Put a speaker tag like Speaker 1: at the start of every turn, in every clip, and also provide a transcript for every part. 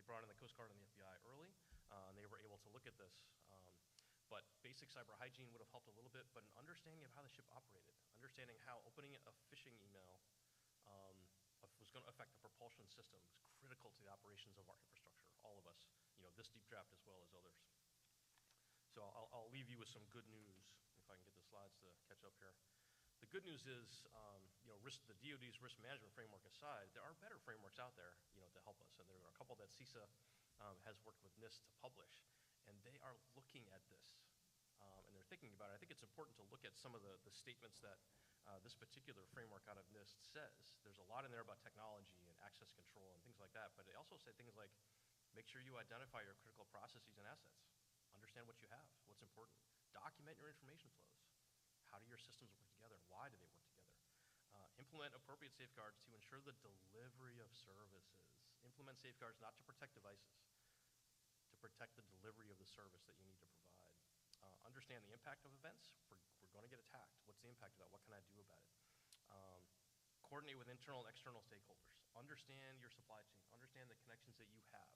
Speaker 1: brought in the Coast Guard and the FBI early, and they were able to look at this. But basic cyber hygiene would have helped a little bit, but an understanding of how the ship operated, understanding how opening a phishing email was going to affect the propulsion system was critical to the operations of our infrastructure, all of us, this deep draft as well as others. So I'll leave you with some good news, if I can get the slides to catch up here. The good news is, the DoD's risk management framework aside, there are better frameworks out there, to help us, and there are a couple that CISA has worked with NIST to publish, and they are looking at this, and they're thinking about it. I think it's important to look at some of the statements that this particular framework out of NIST says. There's a lot in there about technology and access control and things like that, but they also say things like, make sure you identify your critical processes and assets. Understand what you have, what's important. Document your information flows. How do your systems work together? Why do they work together? Implement appropriate safeguards to ensure the delivery of services. Implement safeguards not to protect devices, to protect the delivery of the service that you need to provide. Understand the impact of events. We're going to get attacked. What's the impact of that? What can I do about it? Coordinate with internal and external stakeholders. Understand your supply chain. Understand the connections that you have,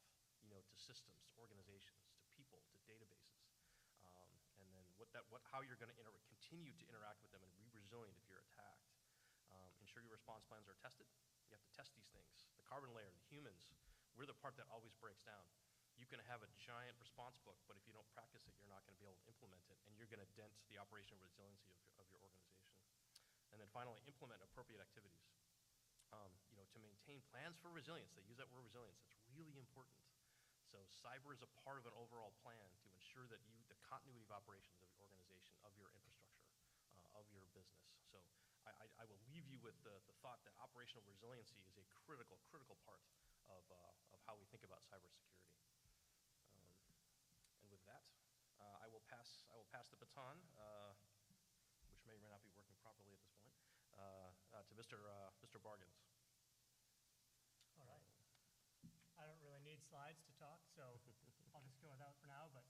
Speaker 1: to systems, to organizations, to people, to databases. And then how you're going to continue to interact with them and be resilient if you're attacked. Ensure your response plans are tested. You have to test these things. The carbon layer, the humans, we're the part that always breaks down. You can have a giant response book, but if you don't practice it, you're not going to be able to implement it, and you're going to dent the operational resiliency of your organization. And then finally, implement appropriate activities. To maintain plans for resilience. They use that word resilience. It's really important. So cyber is a part of an overall plan to ensure that the continuity of operations of your organization, of your infrastructure, of your business. So I will leave you with the thought that operational resiliency is a critical part of how we think about cybersecurity. And with that, I will pass the baton, which may or may not be working properly at this point, to Mr. Barganz.
Speaker 2: All right. I don't really need slides to talk, so I'll just go without for now, but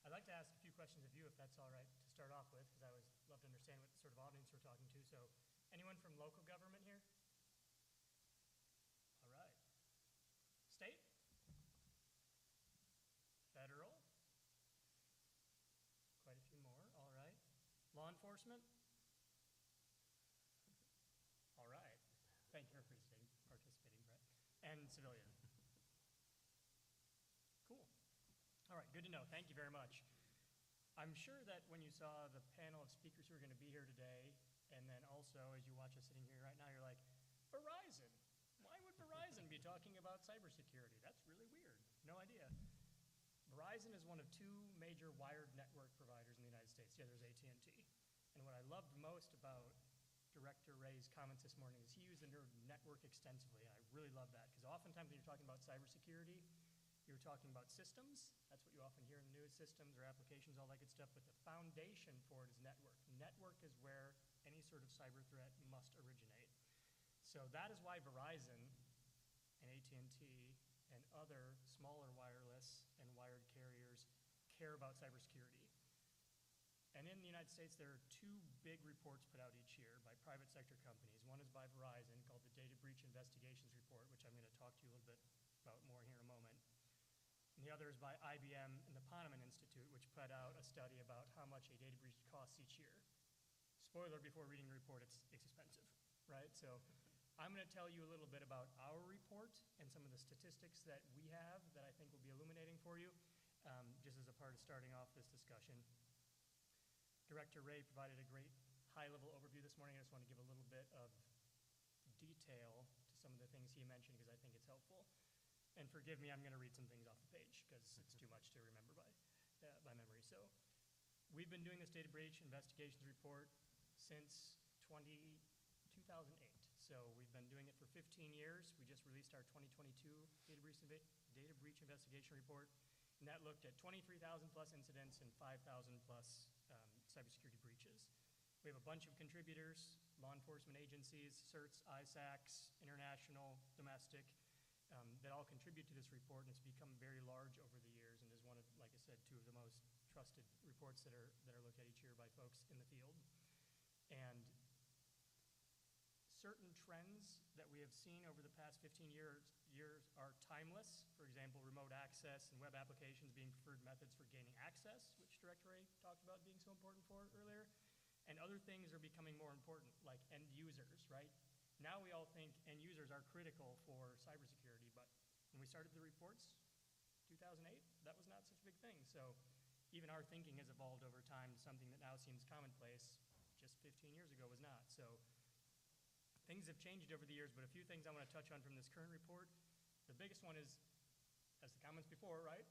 Speaker 2: I'd like to ask a few questions of you, if that's all right to start off with, because I always love to understand what sort of audience we're talking to. So anyone from local government here? All right. State? Federal? Quite a few more, all right. Law enforcement? All right. Thank you for participating, Brett. And civilian. Cool. All right, good to know. Thank you very much. I'm sure that when you saw the panel of speakers who are going to be here today, and then also as you watch us sitting here right now, you're like, Verizon. Why would Verizon be talking about cybersecurity? That's really weird. No idea. Verizon is one of two major wired network providers in the United States. The other is AT&T. And what I loved most about Director Ray's comments this morning is he used the word network extensively, and I really love that, because oftentimes when you're talking about cybersecurity, you're talking about systems. That's what you often hear in the news, systems or applications, all that good stuff, but the foundation for it is network. Network is where any sort of cyber threat must originate. So that is why Verizon and AT&T and other smaller wireless and wired carriers care about cybersecurity. And in the United States, there are two big reports put out each year by private sector companies. One is by Verizon, called the Data Breach Investigations Report, which I'm going to talk to you a little bit about more here in a moment. And the other is by IBM and the Ponemon Institute, which put out a study about how much a data breach costs each year. Spoiler, before reading the report, it's expensive, right? So I'm going to tell you a little bit about our report and some of the statistics that we have that I think will be illuminating for you, just as a part of starting off this discussion. Director Ray provided a great high-level overview this morning. I just want to give a little bit of detail to some of the things he mentioned because I think it's helpful. And forgive me, I'm going to read some things off the page because it's too much to remember by memory. So we've been doing this data breach investigations report since 2008. So we've been doing it for 15 years. We just released our 2022 data breach investigation report, and that looked at 23,000 plus incidents and 5,000 plus cybersecurity breaches. We have a bunch of contributors, law enforcement agencies, CERTs, ISACs, international, domestic, that all contribute to this report, and it's become very large over the years and is one of, like I said, two of the most trusted reports that are looked at each year by folks in the field. And certain trends that we have seen over the past 15 years years are timeless. For example, remote access and web applications being preferred methods for gaining access, which Director A talked about being so important for earlier. And other things are becoming more important, like end users, right? Now we all think end users are critical for cybersecurity, but when we started the reports, 2008, that was not such a big thing. So even our thinking has evolved over time to something that now seems commonplace. Just 15 years ago was not. So things have changed over the years, but a few things I want to touch on from this current report. The biggest one is, as the comments before, right,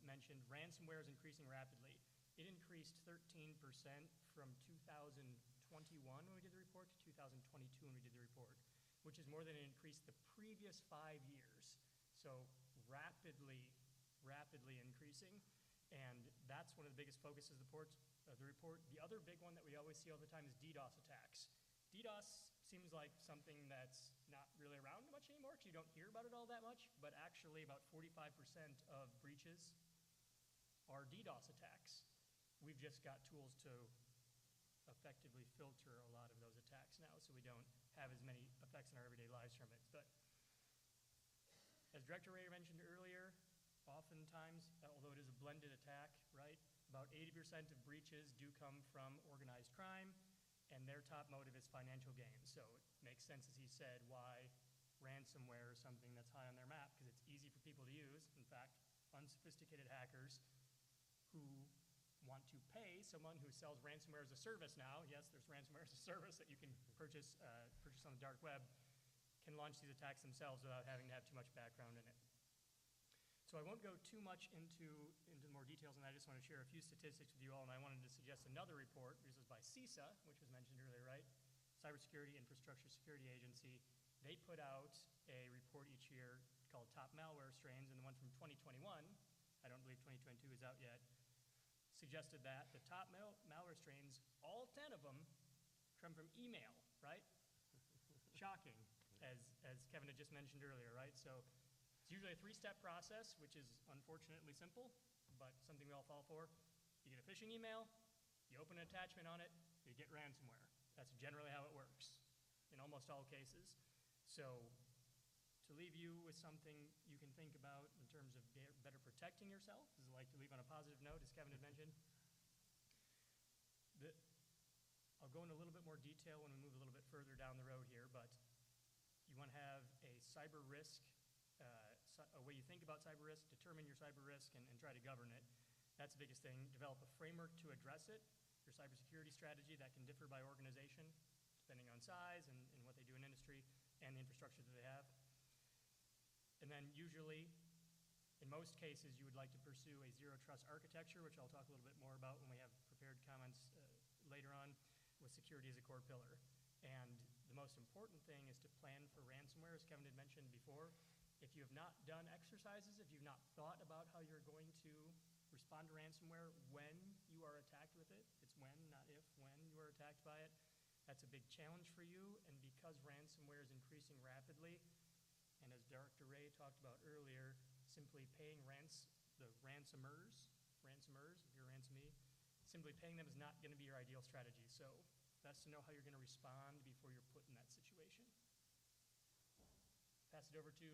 Speaker 2: mentioned, ransomware is increasing rapidly. It increased 13% from 2021 when we did the report to 2022 when we did the report, which is more than it increased the previous 5 years. So rapidly increasing, and that's one of the biggest focuses of the report. The other big one that we always see all the time is DDoS attacks. DDoS seems like something that's not really around much anymore because you don't hear about it all that much, but actually about 45% of breaches are DDoS attacks. We've just got tools to effectively filter a lot of those attacks now, so we don't have as many effects in our everyday lives from it. But as Director Ray mentioned earlier, oftentimes, although it is a blended attack, right, about 80% of breaches do come from organized crime, and their top motive is financial gain. So it makes sense, as he said, why ransomware is something that's high on their map, because it's easy for people to use. In fact, unsophisticated hackers who want to pay someone who sells ransomware as a service now, yes, there's ransomware as a service that you can purchase on the dark web, can launch these attacks themselves without having to have too much background in it. So I won't go too much into more details, and I just want to share a few statistics with you all, and I wanted to suggest another report. This is by CISA, which was mentioned earlier, right? Cybersecurity Infrastructure Security Agency. They put out a report each year called Top Malware Strains, and the one from 2021, I don't believe 2022 is out yet, suggested that the top malware strains, all 10 of them, come from email, right? Shocking, as Kevin had just mentioned earlier, right? So it's usually a 3-step process, which is unfortunately simple, but something we all fall for. You get a phishing email, you open an attachment on it, you get ransomware. That's generally how it works in almost all cases. So to leave you with something you can think about in terms of better protecting yourself, is like to leave on a positive note, as Kevin had mentioned. I'll go into a little bit more detail when we move a little bit further down the road here, but you want to have a cyber risk, a way you think about cyber risk, determine your cyber risk, and try to govern it. That's the biggest thing. Develop a framework to address it. Your cybersecurity strategy, that can differ by organization, depending on size and what they do in industry and the infrastructure that they have. And then usually, in most cases, you would like to pursue a zero trust architecture, which I'll talk a little bit more about when we have prepared comments later on, with security as a core pillar. And the most important thing is to plan for ransomware, as Kevin had mentioned before. If you have not done exercises, if you've not thought about how you're going to respond to ransomware when you are attacked with it, it's when, not if, when you are attacked by it, that's a big challenge for you. And because ransomware is increasing rapidly, and as Dr. Ray talked about earlier, simply paying the ransomers, if you're a ransomee, simply paying them is not going to be your ideal strategy. So best to know how you're going to respond before you're put in that situation. Pass it over to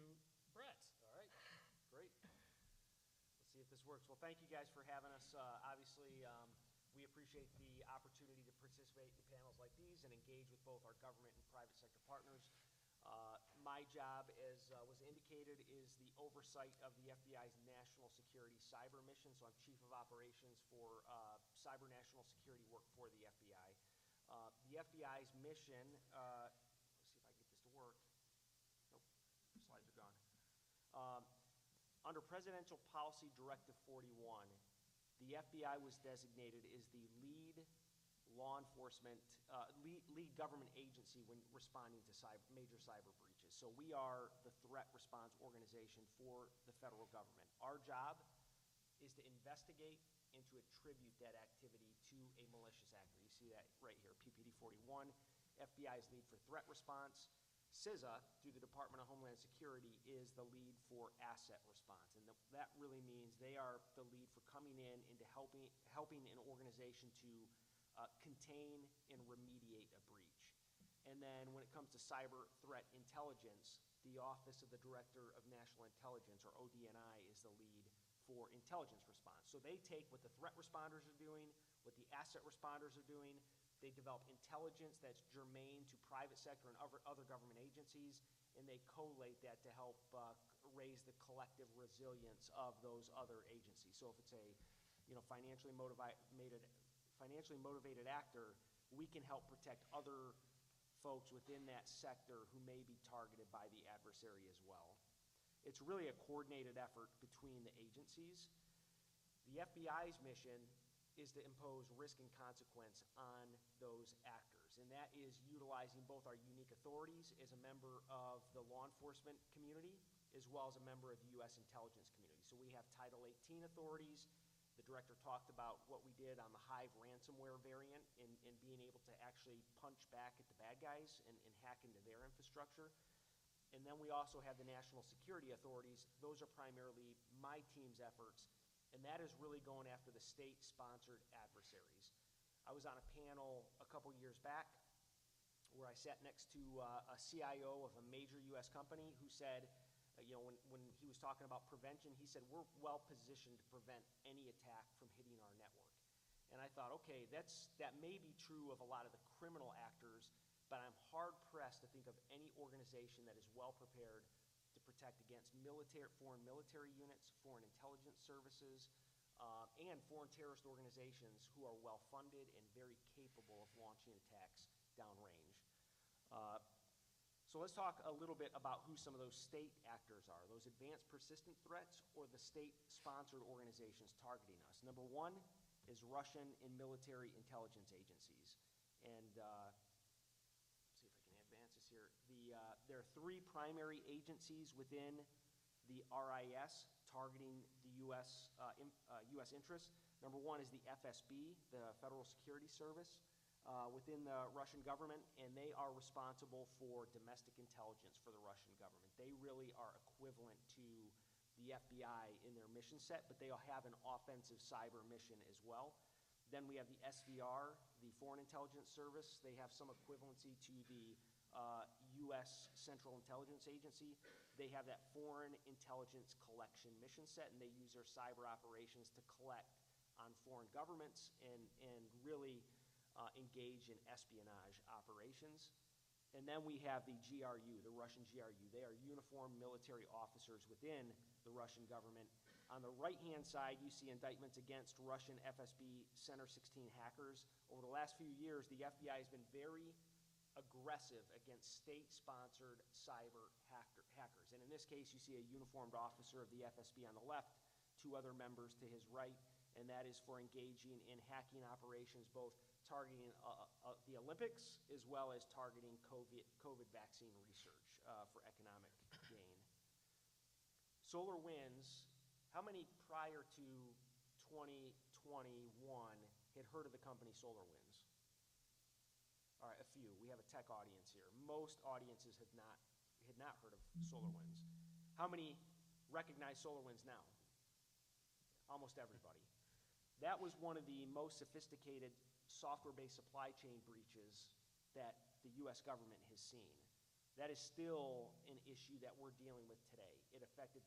Speaker 2: Brett.
Speaker 3: All right, great. Let's see if this works. Well, thank you guys for having us. Obviously, we appreciate the opportunity to participate in panels like these and engage with both our government and private sector partners. My job, as was indicated, is the oversight of the FBI's National Security Cyber Mission. So I'm Chief of Operations for Cyber National Security work for the FBI. The FBI's mission, let's see if I can get this to work. Nope, slides are gone. Under Presidential Policy Directive 41, the FBI was designated as the lead law enforcement, lead government agency when responding to major cyber breaches. So we are the threat response organization for the federal government. Our job is to investigate and to attribute that activity to a malicious actor. You see that right here, PPD 41, FBI's lead for threat response. CISA, through the Department of Homeland Security, is the lead for asset response. And that really means they are the lead for coming in and to helping an organization to contain and remediate a breach. And then when it comes to cyber threat intelligence, the Office of the Director of National Intelligence, or ODNI, is the lead for intelligence response. So they take what the threat responders are doing, what the asset responders are doing, they develop intelligence that's germane to private sector and other government agencies, and they collate that to help raise the collective resilience of those other agencies. So if it's a financially motivated actor, we can help protect other folks within that sector who may be targeted by the adversary as well. It's really a coordinated effort between the agencies. The FBI's mission is to impose risk and consequence on those actors, and that is utilizing both our unique authorities as a member of the law enforcement community as well as a member of the U.S. intelligence community. So we have Title 18 authorities. The director talked about what we did on the Hive ransomware variant and being able to actually punch back at the bad guys and hack into their infrastructure. And then we also have the national security authorities. Those are primarily my team's efforts, and that is really going after the state-sponsored adversaries. I was on a panel a couple years back where I sat next to a CIO of a major U.S. company who said, when he was talking about prevention, he said, we're well positioned to prevent any attack from hitting our network. And I thought, okay, that may be true of a lot of the criminal actors, but I'm hard-pressed to think of any organization that is well prepared to protect against foreign military units, foreign intelligence services, and foreign terrorist organizations who are well-funded and very capable of launching attacks downrange. So let's talk a little bit about who some of those state actors are, those advanced persistent threats or the state-sponsored organizations targeting us. Number one is Russian and military intelligence agencies. And let's see if I can advance this here. There are three primary agencies within the RIS targeting the U.S. interests. Number one is the FSB, the Federal Security Service, within the Russian government, and they are responsible for domestic intelligence for the Russian government. They really are equivalent to the FBI in their mission set, but they'll have an offensive cyber mission as well. Then we have the SVR, the Foreign Intelligence Service. They have some equivalency to the U.S. Central Intelligence Agency. They have that foreign intelligence collection mission set, and they use their cyber operations to collect on foreign governments and really engage in espionage operations. And then we have the GRU, the Russian GRU. They are uniformed military officers within the Russian government. On the right-hand side, you see indictments against Russian FSB Center 16 hackers. Over the last few years, the FBI has been very aggressive against state-sponsored cyber hackers. And in this case, you see a uniformed officer of the FSB on the left, two other members to his right, and that is for engaging in hacking operations, both targeting the Olympics as well as targeting COVID vaccine research for economic gain. SolarWinds, how many prior to 2021 had heard of the company SolarWinds? All right, a few. We have a tech audience here. Most audiences had not heard of SolarWinds. How many recognize SolarWinds now? Almost everybody. That was one of the most sophisticated software-based supply chain breaches that the U.S. government has seen. That is still an issue that we're dealing with today. It affected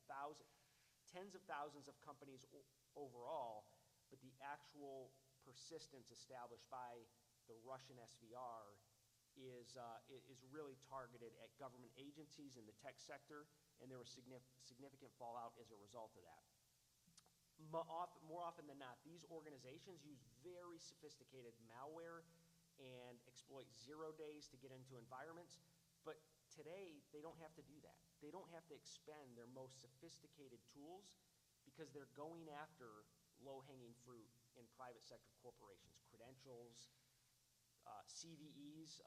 Speaker 3: tens of thousands of companies overall, but the actual persistence established by the Russian SVR is really targeted at government agencies in the tech sector, and there was significant fallout as a result of that. More often than not, these organizations use very sophisticated malware and exploit 0 days to get into environments, but today they don't have to do that. They don't have to expend their most sophisticated tools because they're going after low-hanging fruit in private sector corporations, credentials, CVEs,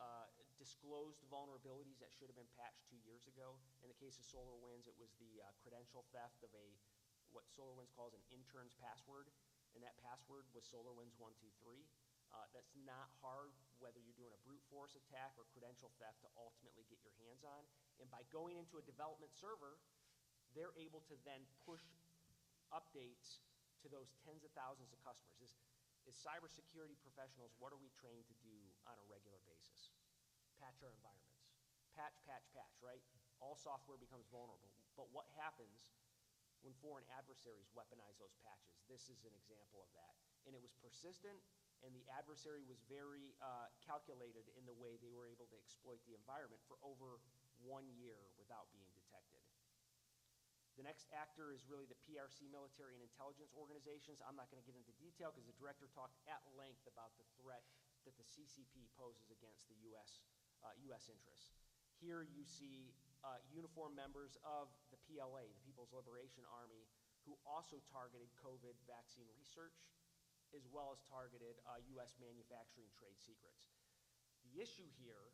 Speaker 3: disclosed vulnerabilities that should have been patched 2 years ago. In the case of SolarWinds, it was the credential theft of what SolarWinds calls an intern's password, and that password was SolarWinds123. That's not hard, whether you're doing a brute force attack or credential theft, to ultimately get your hands on. And by going into a development server, they're able to then push updates to those tens of thousands of customers. As cybersecurity professionals, what are we trained to do on a regular basis? Patch our environments. Patch, right? All software becomes vulnerable. But what happens when foreign adversaries weaponize those patches? This is an example of that. And it was persistent, and the adversary was very calculated in the way they were able to exploit the environment for over 1 year without being detected. The next actor is really the PRC military and intelligence organizations. I'm not going to get into detail because the director talked at length about the threat that the CCP poses against the U.S. interests. Here you see uniformed members of the PLA, the People's Liberation Army, who also targeted COVID vaccine research, as well as targeted U.S. manufacturing trade secrets. The issue here,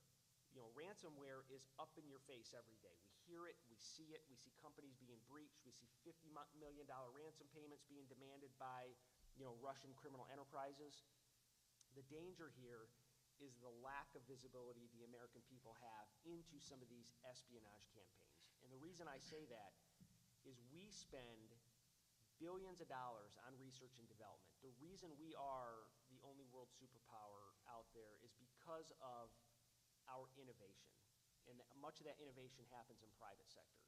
Speaker 3: ransomware is up in your face every day. We hear it, we see companies being breached, we see $50 million ransom payments being demanded by, Russian criminal enterprises. The danger here is the lack of visibility the American people have into some of these espionage campaigns. And the reason I say that is we spend billions of dollars on research and development. The reason we are the only world superpower out there is because of our innovation. And much of that innovation happens in private sector.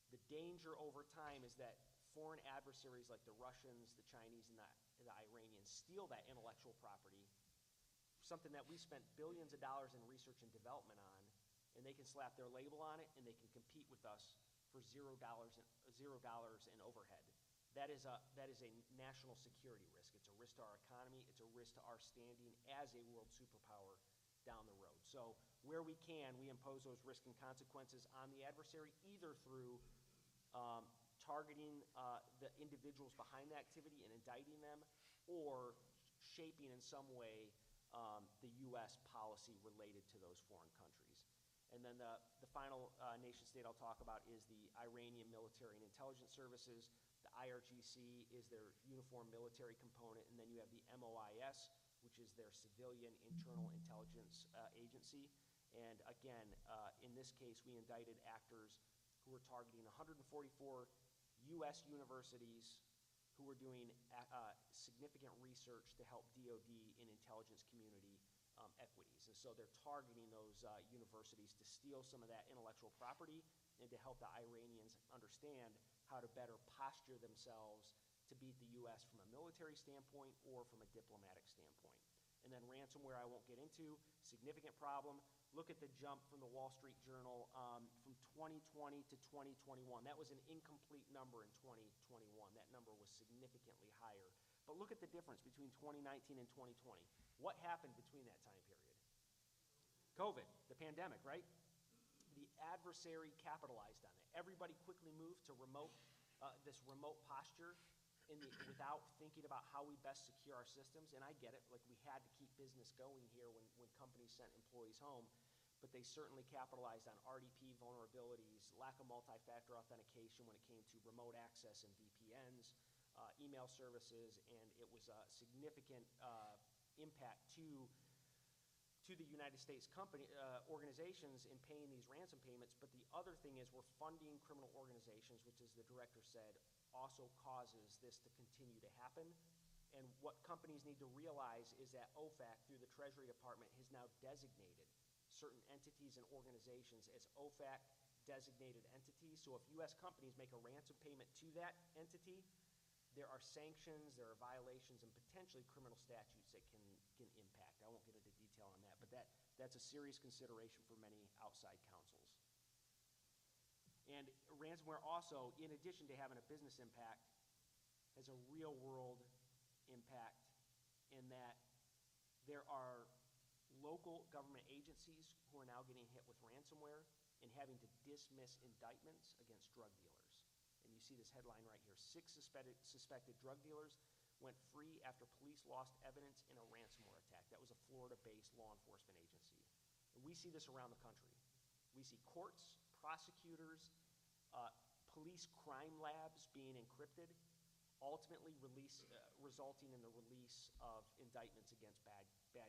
Speaker 3: The danger over time is that foreign adversaries like the Russians, the Chinese, and the Iranians steal that intellectual property, something that we spent billions of dollars in research and development on, and they can slap their label on it, and they can compete with us for $0 in overhead. That is a national security risk. It's a risk to our economy. It's a risk to our standing as a world superpower down the road. So where we can, we impose those risks and consequences on the adversary, either through targeting the individuals behind the activity and indicting them, or shaping in some way the U.S. policy related to those foreign countries. And then the final nation state I'll talk about is the Iranian military and intelligence services. The IRGC is their uniform military component, and then you have the MOIS, which is their civilian internal intelligence agency. And again, in this case, we indicted actors who were targeting 144 U.S. universities who were doing significant research to help DoD and intelligence community equities. And so they're targeting those universities to steal some of that intellectual property and to help the Iranians understand how to better posture themselves to beat the U.S. from a military standpoint or from a diplomatic standpoint. And then ransomware I won't get into, significant problem. Look at the jump from the Wall Street Journal from 2020 to 2021. That was an incomplete number in 2021. That number was significantly higher. But look at the difference between 2019 and 2020. What happened between that time period? COVID, the pandemic, right? The adversary capitalized on it. Everybody quickly moved to this remote posture without thinking about how we best secure our systems. And I get it, like we had to keep business going here when companies sent employees home, but they certainly capitalized on RDP vulnerabilities, lack of multi-factor authentication when it came to remote access and VPNs, email services, and it was a significant impact to the United States organizations in paying these ransom payments. But the other thing is we're funding criminal organizations, which, as the director said, also causes this to continue to happen. And what companies need to realize is that OFAC, through the Treasury Department, has now designated certain entities and organizations as OFAC designated entities. So if U.S. companies make a ransom payment to that entity, there are sanctions, there are violations, and potentially criminal statutes that can impact. I won't get into detail on that, but that's a serious consideration for many outside counsels. And ransomware also, in addition to having a business impact, has a real-world impact in that there are local government agencies who are now getting hit with ransomware and having to dismiss indictments against drug dealers. And you see this headline right here: 6 suspected drug dealers went free after police lost evidence in a ransomware attack. That was a Florida-based law enforcement agency. And we see this around the country. We see courts, prosecutors, police crime labs being encrypted, ultimately resulting in the release of indictments against bad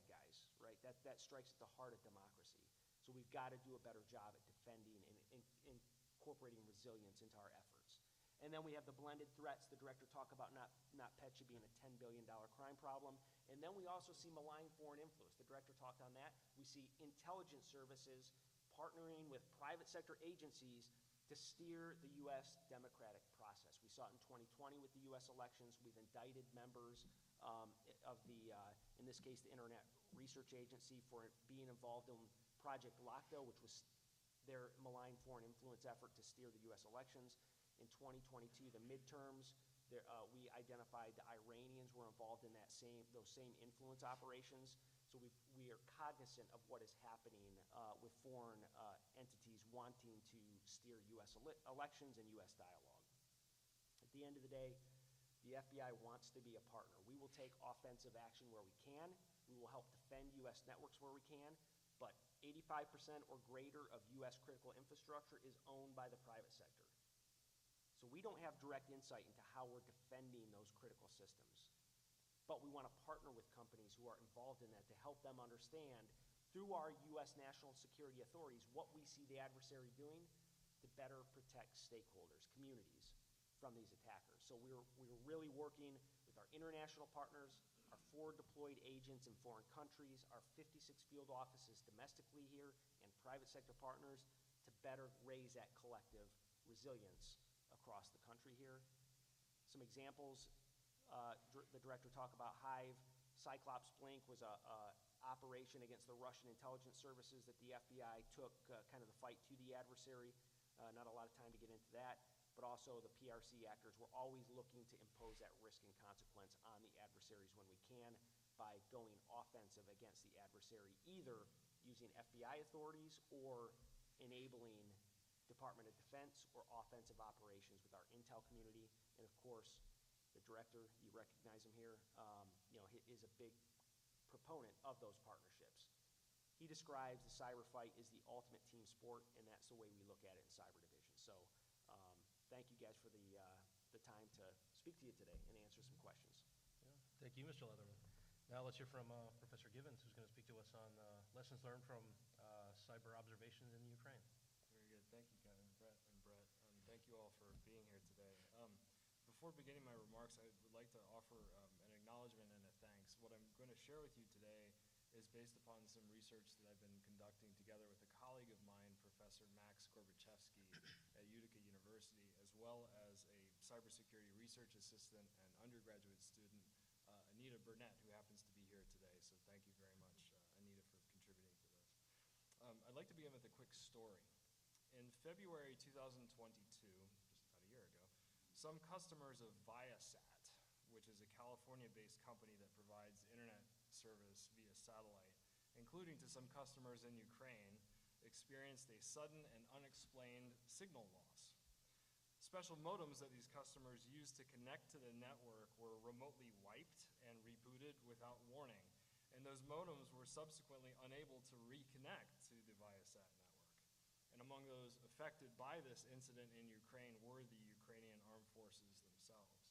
Speaker 3: guys, right? That strikes at the heart of democracy. So we've got to do a better job at defending and incorporating resilience into our efforts. And then we have the blended threats. The director talked about NotPetya being a $10 billion crime problem. And then we also see malign foreign influence. The director talked on that. We see intelligence services partnering with private sector agencies to steer the U.S. democratic process. We saw it in 2020 with the U.S. elections. We've indicted members of the, in this case, the Internet Research Agency for being involved in Project Lockdown, which was their malign foreign influence effort to steer the U.S. elections. In 2022, the midterms, we identified the Iranians were involved in those same influence operations. So we are cognizant of what is happening with foreign entities wanting to steer U.S. elections and U.S. dialogue. At the end of the day, the FBI wants to be a partner. We will take offensive action where we can. We will help defend U.S. networks where we can, but 85% or greater of U.S. critical infrastructure is owned by the private sector. So we don't have direct insight into how we're defending those critical systems. But we want to partner with companies who are involved in that to help them understand, through our U.S. national security authorities, what we see the adversary doing to better protect stakeholders, communities, from these attackers. So we're really working with our international partners, our forward deployed agents in foreign countries, our 56 field offices domestically here, and private sector partners to better raise that collective resilience across the country here. Some examples, the director talked about Hive. Cyclops Blink was a operation against the Russian intelligence services that the FBI took kind of the fight to the adversary. Not a lot of time to get into that, but also the PRC actors. We're always looking to impose that risk and consequence on the adversaries when we can by going offensive against the adversary, either using FBI authorities or enabling Department of Defense or offensive operations with our intel community. And of course, the director, you recognize him here, is a big proponent of those partnerships. He describes the cyber fight as the ultimate team sport, and that's the way we look at it in Cyber Division. So thank you guys for the time to speak to you today and answer some questions.
Speaker 1: Yeah, thank you, Mr. Leatherman. Now let's hear from Professor Givens, who's going to speak to us on lessons learned from cyber observations in the Ukraine.
Speaker 4: Very good. Thank you, Kevin, Brett, and Brett. Thank you all for being here today. Before beginning my remarks, I would like to offer an acknowledgement and a thanks. What I'm going to share with you today is based upon some research that I've been conducting together with a colleague of mine, Professor Max Gorbachevsky at Utica University, as well as a cybersecurity research assistant and undergraduate student, Anita Burnett, who happens to be here today. So thank you very much, Anita, for contributing to this. I'd like to begin with a quick story. In February 2022, just about a year ago, some customers of Viasat, which is a California-based company that provides internet service via satellite, including to some customers in Ukraine, experienced a sudden and unexplained signal loss. Special modems that these customers used to connect to the network were remotely wiped and rebooted without warning, and those modems were subsequently unable to reconnect to the Viasat network. And among those affected by this incident in Ukraine were the Ukrainian armed forces themselves.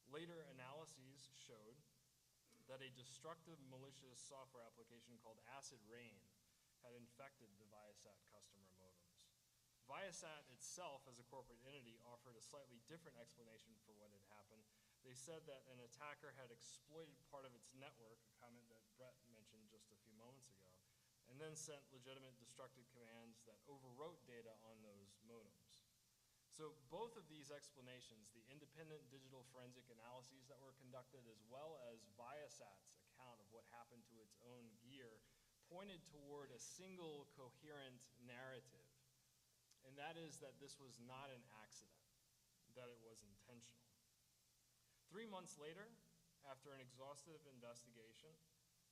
Speaker 4: Later analyses showed that a destructive malicious software application called Acid Rain had infected the Viasat customer modems. Viasat itself, as a corporate entity, offered a slightly different explanation for what had happened. They said that an attacker had exploited part of its network, a comment that Brett mentioned just a few moments ago, and then sent legitimate destructive commands that overwrote data on those modems. So both of these explanations, the independent digital forensic analyses that were conducted, as well as Viasat's account of what happened to its own gear, pointed toward a single coherent narrative. And that is that this was not an accident, that it was intentional. 3 months later, after an exhaustive investigation,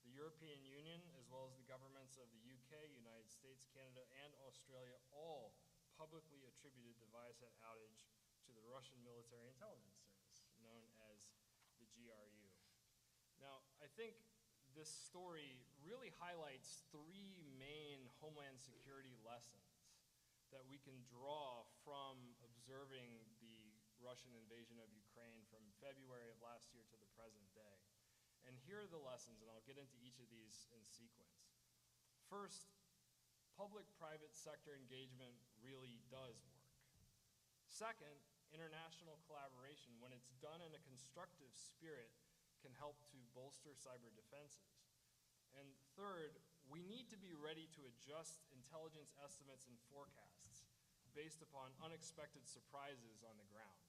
Speaker 4: the European Union, as well as the governments of the UK, United States, Canada, and Australia, all publicly attributed the Viasat outage to the Russian Military Intelligence Service, known as the GRU. Now, I think this story really highlights 3 main Homeland Security lessons that we can draw from observing the Russian invasion of Ukraine from February of last year to the present day. And here are the lessons, and I'll get into each of these in sequence. First, public-private sector engagement really does work. Second, international collaboration, when it's done in a constructive spirit, can help to bolster cyber defenses. And third, we need to be ready to adjust intelligence estimates and forecasts based upon unexpected surprises on the ground.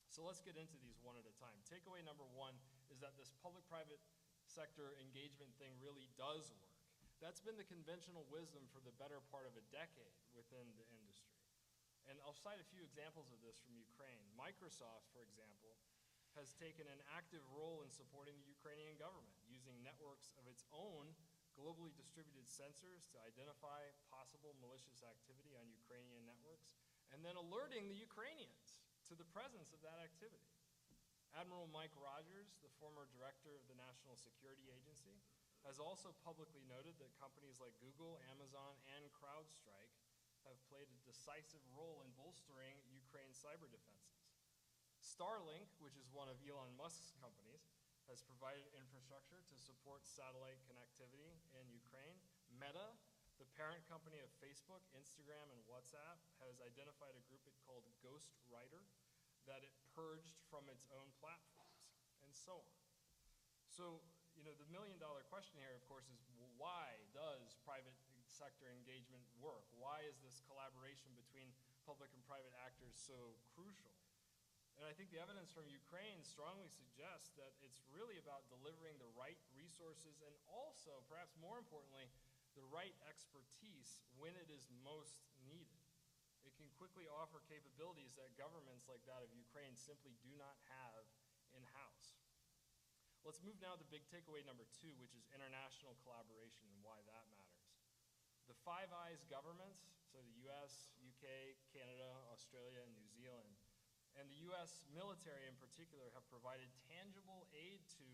Speaker 4: So let's get into these one at a time. Takeaway number one is that this public-private sector engagement thing really does work. That's been the conventional wisdom for the better part of a decade within the industry. And I'll cite a few examples of this from Ukraine. Microsoft, for example, has taken an active role in supporting the Ukrainian government, using networks of its own globally distributed sensors to identify possible malicious activity on Ukrainian networks, and then alerting the Ukrainians to the presence of that activity. Admiral Mike Rogers, the former director of the National Security Agency, has also publicly noted that companies like Google, Amazon, and CrowdStrike have played a decisive role in bolstering Ukraine's cyber defenses. Starlink, which is one of Elon Musk's companies, has provided infrastructure to support satellite connectivity in Ukraine. Meta, the parent company of Facebook, Instagram, and WhatsApp, has identified a group it called Ghost Rider that it purged from its own platforms, and so on. So, the million-dollar question here, of course, is why does private sector engagement work? Why is this collaboration between public and private actors so crucial? And I think the evidence from Ukraine strongly suggests that it's really about delivering the right resources and also, perhaps more importantly, the right expertise when it is most needed. It can quickly offer capabilities that governments like that of Ukraine simply do not have in-house. Let's move now to big takeaway number two, which is international collaboration and why that matters. The Five Eyes governments, so the US, UK, Canada, Australia, and New Zealand, and the US military in particular have provided tangible aid to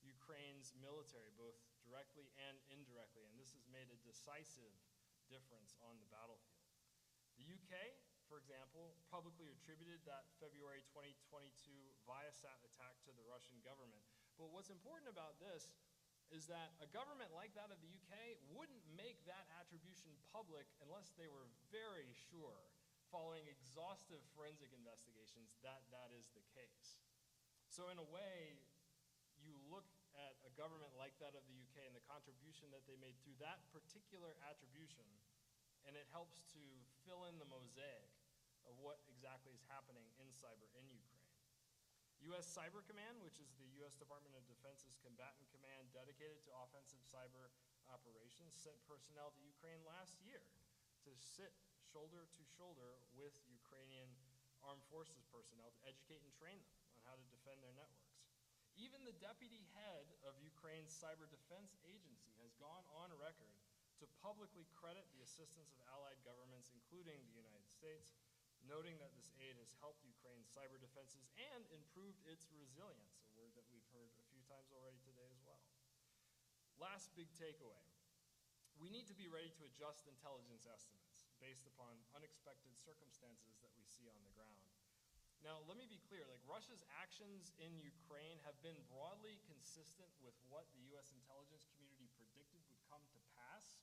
Speaker 4: Ukraine's military, both directly and indirectly, and this has made a decisive difference on the battlefield. The UK, for example, publicly attributed that February 2022 Viasat attack to the Russian government. But what's important about this is that a government like that of the UK wouldn't make that attribution public unless they were very sure, following exhaustive forensic investigations, that that is the case. So in a way, you look at a government like that of the UK and the contribution that they made through that particular attribution, and it helps to fill in the mosaic of what exactly is happening in cyber in Ukraine. U.S. Cyber Command, which is the U.S. Department of Defense's combatant command dedicated to offensive cyber operations, sent personnel to Ukraine last year to sit shoulder to shoulder with Ukrainian armed forces personnel to educate and train them on how to defend their networks. Even the deputy head of Ukraine's cyber defense agency has gone on record to publicly credit the assistance of allied governments, including the United States, noting that this aid has helped Ukraine's cyber defenses and improved its resilience, a word that we've heard a few times already today as well. Last big takeaway. We need to be ready to adjust intelligence estimates based upon unexpected circumstances that we see on the ground. Now, let me be clear, Russia's actions in Ukraine have been broadly consistent with what the U.S. intelligence community predicted would come to pass,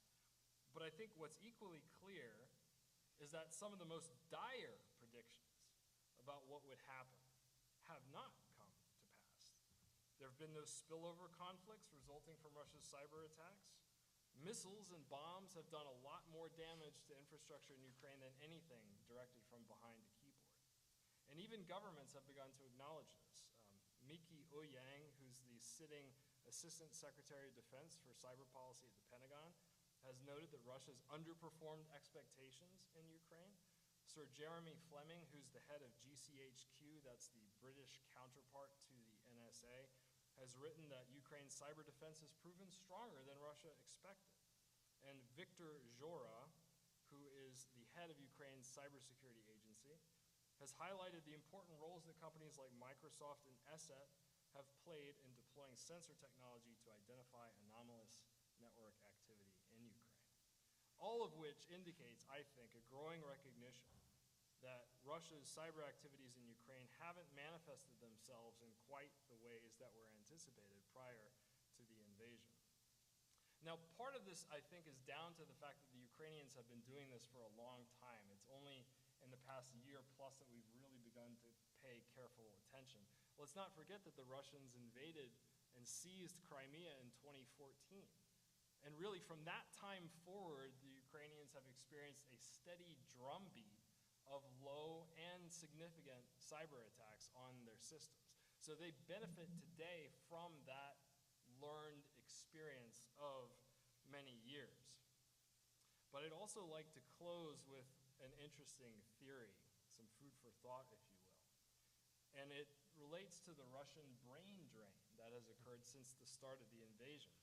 Speaker 4: but I think what's equally clear is that some of the most dire predictions about what would happen have not come to pass. There have been those spillover conflicts resulting from Russia's cyber attacks. Missiles and bombs have done a lot more damage to infrastructure in Ukraine than anything directed from behind the keyboard. And even governments have begun to acknowledge this. Miki Ouyang, who's the sitting Assistant Secretary of Defense for Cyber Policy at the Pentagon, has noted that Russia's underperformed expectations in Ukraine. Sir Jeremy Fleming, who's the head of GCHQ, that's the British counterpart to the NSA, has written that Ukraine's cyber defense has proven stronger than Russia expected. And Viktor Zhora, who is the head of Ukraine's Cybersecurity Agency, has highlighted the important roles that companies like Microsoft and Esser have played in deploying sensor technology to identify anomalous network activity in Ukraine. All of which indicates, I think, a growing recognition that Russia's cyber activities in Ukraine haven't manifested themselves in quite the ways that were anticipated prior to the invasion. Now, part of this, I think, is down to the fact that the Ukrainians have been doing this for a long time. It's only in the past year plus that we've really begun to pay careful attention. Let's not forget that the Russians invaded and seized Crimea in 2014. And really from that time forward, the Ukrainians have experienced a steady drumbeat of low and significant cyber attacks on their systems. So they benefit today from that learned experience of many years. But I'd also like to close with an interesting theory, some food for thought, if you will. And it relates to the Russian brain drain that has occurred since the start of the invasion.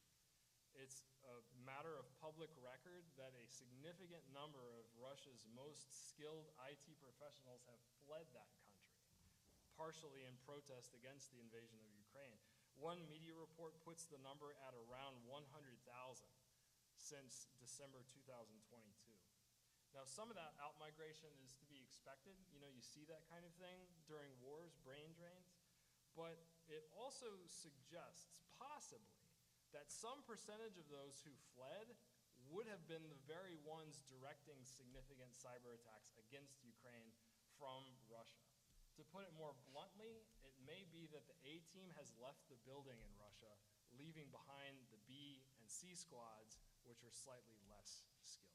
Speaker 4: It's a matter of public record that a significant number of Russia's most skilled IT professionals have fled that country, partially in protest against the invasion of Ukraine. One media report puts the number at around 100,000 since December 2022. Now, some of that outmigration is to be expected. You know, you see that kind of thing during wars, brain drains. But it also suggests, possibly, that some percentage of those who fled would have been the very ones directing significant cyber attacks against Ukraine from Russia. To put it more bluntly, it may be that the A team has left the building in Russia, leaving behind the B and C squads, which are slightly less skilled.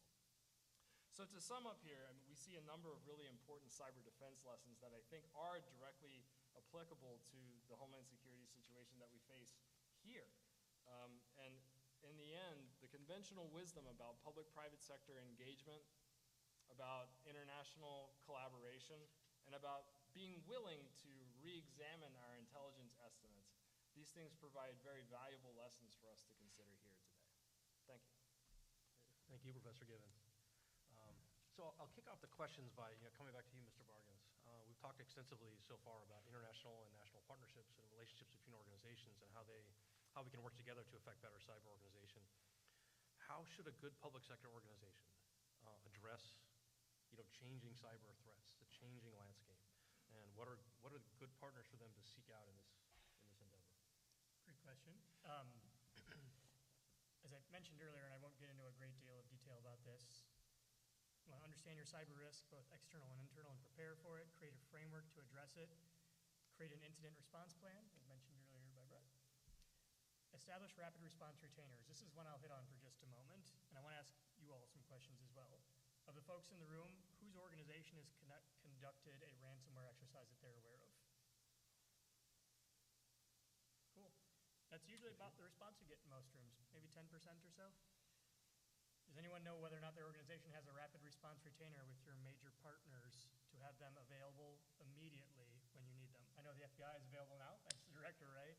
Speaker 4: So to sum up here, I mean, we see a number of really important cyber defense lessons that I think are directly applicable to the Homeland Security situation that we face here. And in the end, the conventional wisdom about public-private sector engagement, about international collaboration, and about being willing to re-examine our intelligence estimates, these things provide very valuable lessons for us to consider here today. Thank you.
Speaker 1: Thank you, Professor Keven. So I'll kick off the questions by coming back to you, Mr. Barganz. We've talked extensively so far about international and national partnerships and relationships between organizations and how we can work together to affect better cyber organization. How should a good public sector organization address changing cyber threats, the changing landscape, and what are the good partners for them to seek out in this endeavor?
Speaker 2: Great question. As I mentioned earlier, and I won't get into a great deal of detail about this, you want to understand your cyber risk, both external and internal, and prepare for it, create a framework to address it, create an incident response plan, as mentioned earlier by Brett. Establish rapid response retainers. This is one I'll hit on for just a moment, and I want to ask you all some questions as well. Of the folks in the room, whose organization has conducted a ransomware exercise that they're aware of? Cool. That's usually about the response you get in most rooms, maybe 10% or so. Does anyone know whether or not their organization has a rapid response retainer with your major partners to have them available immediately when you need them? I know the FBI is available now, thanks to Director Ray,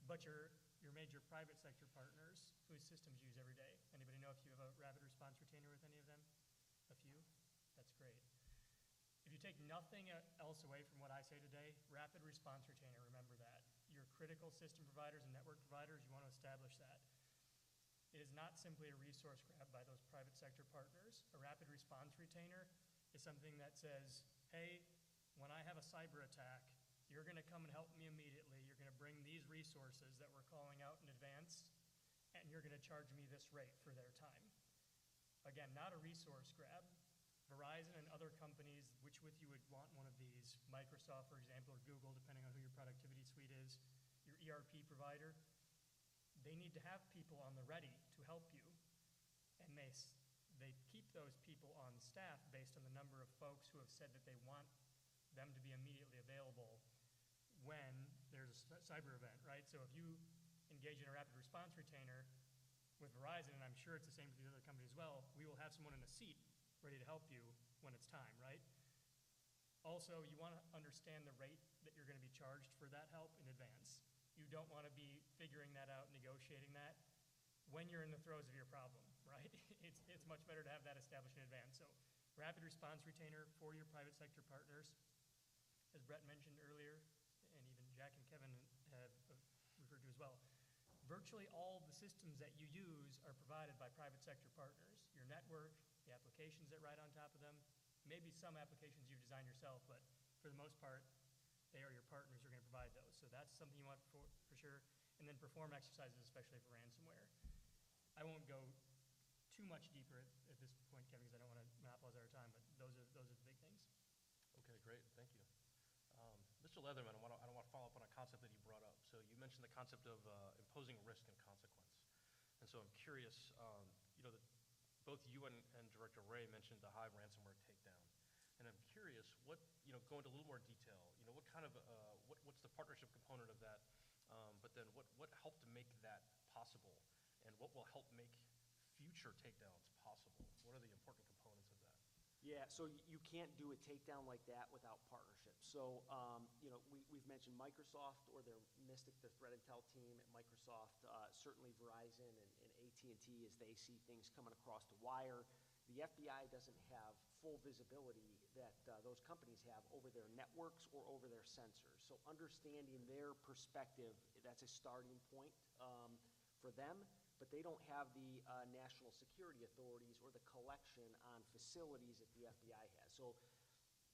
Speaker 2: but your major private sector partners, whose systems you use every day. Anybody know if you have a rapid response retainer with any of them? A few? That's great. If you take nothing else away from what I say today, rapid response retainer, remember that. Your critical system providers and network providers, you want to establish that. It is not simply a resource grab by those private sector partners. A rapid response retainer is something that says, hey, when I have a cyber attack, you're going to come and help me immediately. You're going to bring these resources that we're calling out in advance, and you're going to charge me this rate for their time. Again, not a resource grab. Verizon and other companies, which with you would want one of these, Microsoft, for example, or Google, depending on who your productivity suite is, your ERP provider, they need to have people on the ready to help you. And they keep those people on staff based on the number of folks who have said that they want them to be immediately available when there's a cyber event, right? So if you engage in a rapid response retainer with Verizon, and I'm sure it's the same for the other companies as well, we will have someone in a seat ready to help you when it's time, right? Also, you want to understand the rate that you're going to be charged for that help in advance. You don't want to be figuring that out, negotiating that when you're in the throes of your problem, right? It's much better to have that established in advance. So rapid response retainer for your private sector partners, as Brett mentioned earlier, and even Jack and Kevin have referred to as well. Virtually all the systems that you use are provided by private sector partners. Your network, the applications that ride on top of them, maybe some applications you design yourself, but for the most part, they or your partners are going to provide those. So that's something you want for sure. And then perform exercises, especially for ransomware. I won't go too much deeper at this point, Kevin, because I don't want to monopolize our time, but those are the big things.
Speaker 1: Okay, great. Thank you. Mr. Leatherman, I want to follow up on a concept that you brought up. So you mentioned the concept of imposing risk and consequence. And And so I'm curious, both you and Director Ray mentioned the Hive ransomware takedown. And I'm curious, go into a little more detail, what kind of, what's the partnership component of that? But then what helped to make that possible? And what will help make future takedowns possible? What are the important components of that?
Speaker 3: Yeah, so you can't do a takedown like that without partnership. So, we've mentioned Microsoft or their Mystic, their threat intel team at Microsoft, certainly Verizon and AT&T as they see things coming across the wire. The FBI doesn't have full visibility that those companies have over their networks or over their sensors. So understanding their perspective, that's a starting point for them. But they don't have the national security authorities or the collection on facilities that the FBI has. So,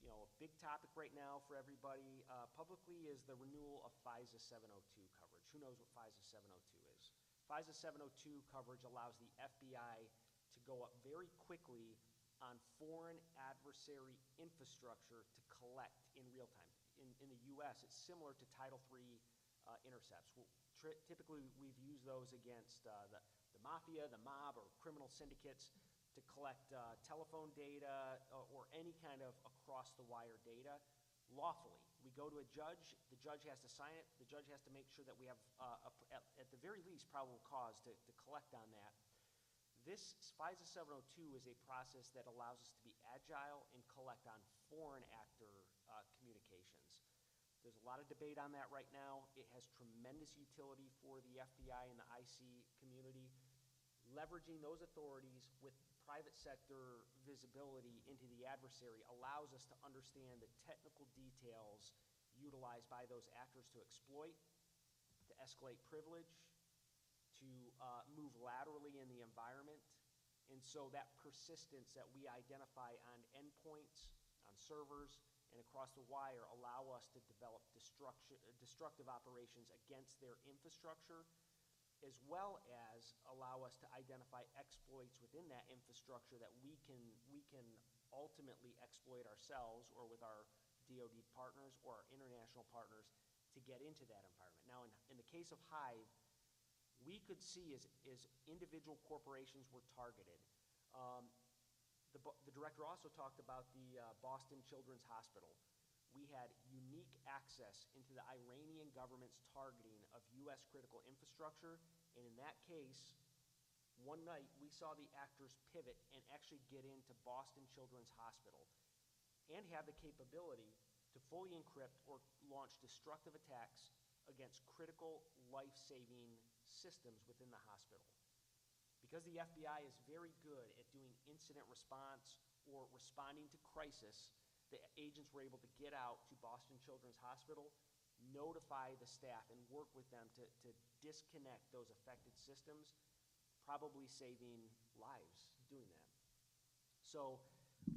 Speaker 3: a big topic right now for everybody publicly is the renewal of FISA 702 coverage. Who knows what FISA 702 is? FISA 702 coverage allows the FBI to go up very quickly on foreign adversary infrastructure to collect in real time. In the U.S., it's similar to Title III intercepts. Typically, we've used those against the mafia, the mob, or criminal syndicates to collect telephone data or any kind of across-the-wire data lawfully. We go to a judge, the judge has to sign it, the judge has to make sure that we have, at the very least, probable cause to collect on that. This FISA 702 is a process that allows us to be agile and collect on foreign actor communications. There's a lot of debate on that right now. It has tremendous utility for the FBI and the IC community. Leveraging those authorities with private sector visibility into the adversary allows us to understand the technical details utilized by those actors to exploit, to escalate privilege, to move laterally in the environment. And so that persistence that we identify on endpoints, on servers, and across the wire allow us to develop destructive operations against their infrastructure, as well as allow us to identify exploits within that infrastructure that we can ultimately exploit ourselves or with our DoD partners or our international partners to get into that environment. Now, in the case of Hive, we could see as individual corporations were targeted. The director also talked about the Boston Children's Hospital. We had unique access into the Iranian government's targeting of U.S. critical infrastructure, and in that case, one night we saw the actors pivot and actually get into Boston Children's Hospital and have the capability to fully encrypt or launch destructive attacks against critical life-saving systems within the hospital. Because the FBI is very good at doing incident response or responding to crisis, the agents were able to get out to Boston Children's Hospital, notify the staff, and work with them to disconnect those affected systems, probably saving lives doing that. So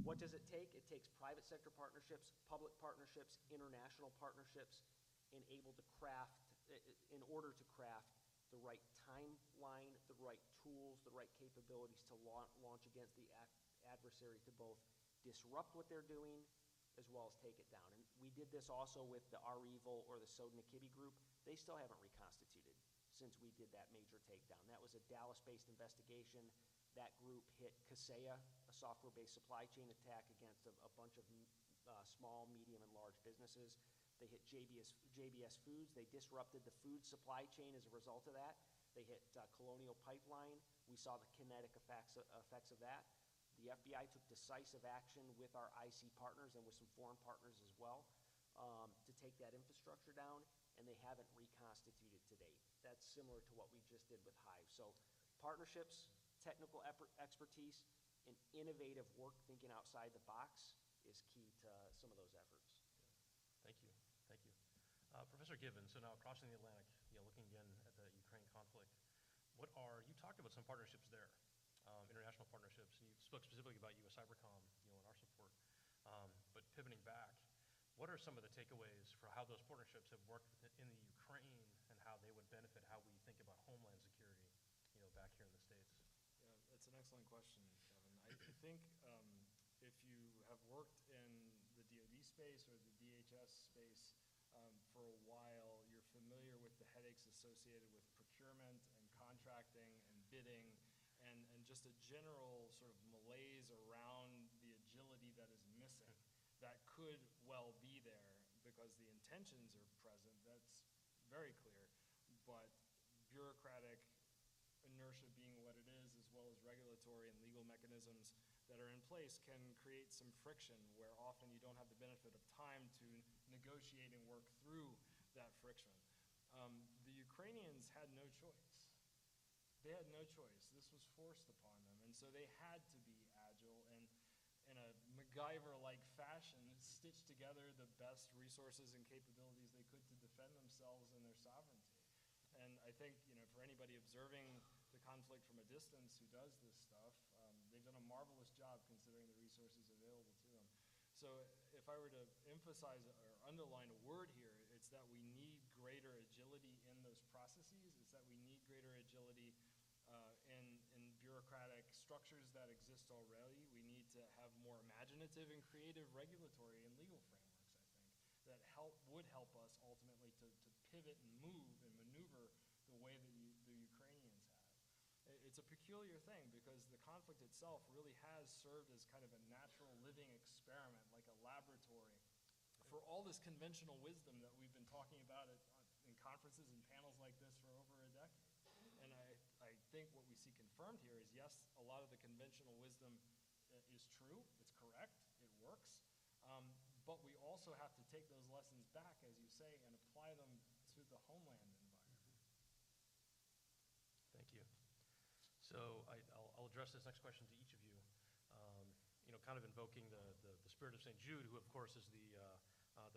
Speaker 3: what does it take? It takes private sector partnerships, public partnerships, international partnerships, in order to craft the right timeline, the right tools, the right capabilities to launch against the adversary to both disrupt what they're doing as well as take it down. And we did this also with the REvil or the Sodna-Kibbe group. They still haven't reconstituted since we did that major takedown. That was a Dallas-based investigation. That group hit Kaseya, a software-based supply chain attack against a bunch of small, medium, and large businesses. They hit JBS Foods. They disrupted the food supply chain as a result of that. They hit Colonial Pipeline. We saw the kinetic effects of that. The FBI took decisive action with our IC partners and with some foreign partners as well to take that infrastructure down, and they haven't reconstituted to date. That's similar to what we just did with Hive. So partnerships, technical expertise, and innovative work thinking outside the box is key to some of those efforts.
Speaker 1: Thank you. Thank you. Professor Keven, so now crossing the Atlantic, looking again at the Ukraine conflict, you talked about some partnerships there, international partnerships, and you spoke specifically about U.S. Cybercom, and our support. But pivoting back, what are some of the takeaways for how those partnerships have worked in the Ukraine and how they would benefit how we think about homeland security, back here in the States?
Speaker 4: Yeah, that's an excellent question, Kevin. I think if you have worked in the DoD space or the DHS space for a while, you're familiar with the headaches associated with procurement and contracting and hitting, and just a general sort of malaise around the agility that is missing that could well be there because the intentions are present. That's very clear. But bureaucratic inertia being what it is, as well as regulatory and legal mechanisms that are in place, can create some friction where often you don't have the benefit of time to negotiate and work through that friction. The Ukrainians had no choice. They had no choice. This was forced upon them, and so they had to be agile and, in a MacGyver-like fashion, stitch together the best resources and capabilities they could to defend themselves and their sovereignty. And I think, for anybody observing the conflict from a distance who does this stuff, they've done a marvelous job considering the resources available to them. So if I were to emphasize or underline a word here, it's that we need greater agility in those processes. It's that we need greater agility in bureaucratic structures that exist already. We need to have more imaginative and creative regulatory and legal frameworks, I think, that would help us ultimately to pivot and move and maneuver the way that the Ukrainians have. It's a peculiar thing because the conflict itself really has served as kind of a natural living experiment, like a laboratory, for all this conventional wisdom that we've been talking about in conferences and panels like this for over a decade. And I think what we see confirmed here is, yes, a lot of the conventional wisdom is true, it's correct, it works, but we also have to take those lessons back, as you say, and apply them to the homeland environment.
Speaker 1: Thank you. So I'll address this next question to each of you. Kind of invoking the spirit of St. Jude, who of course is the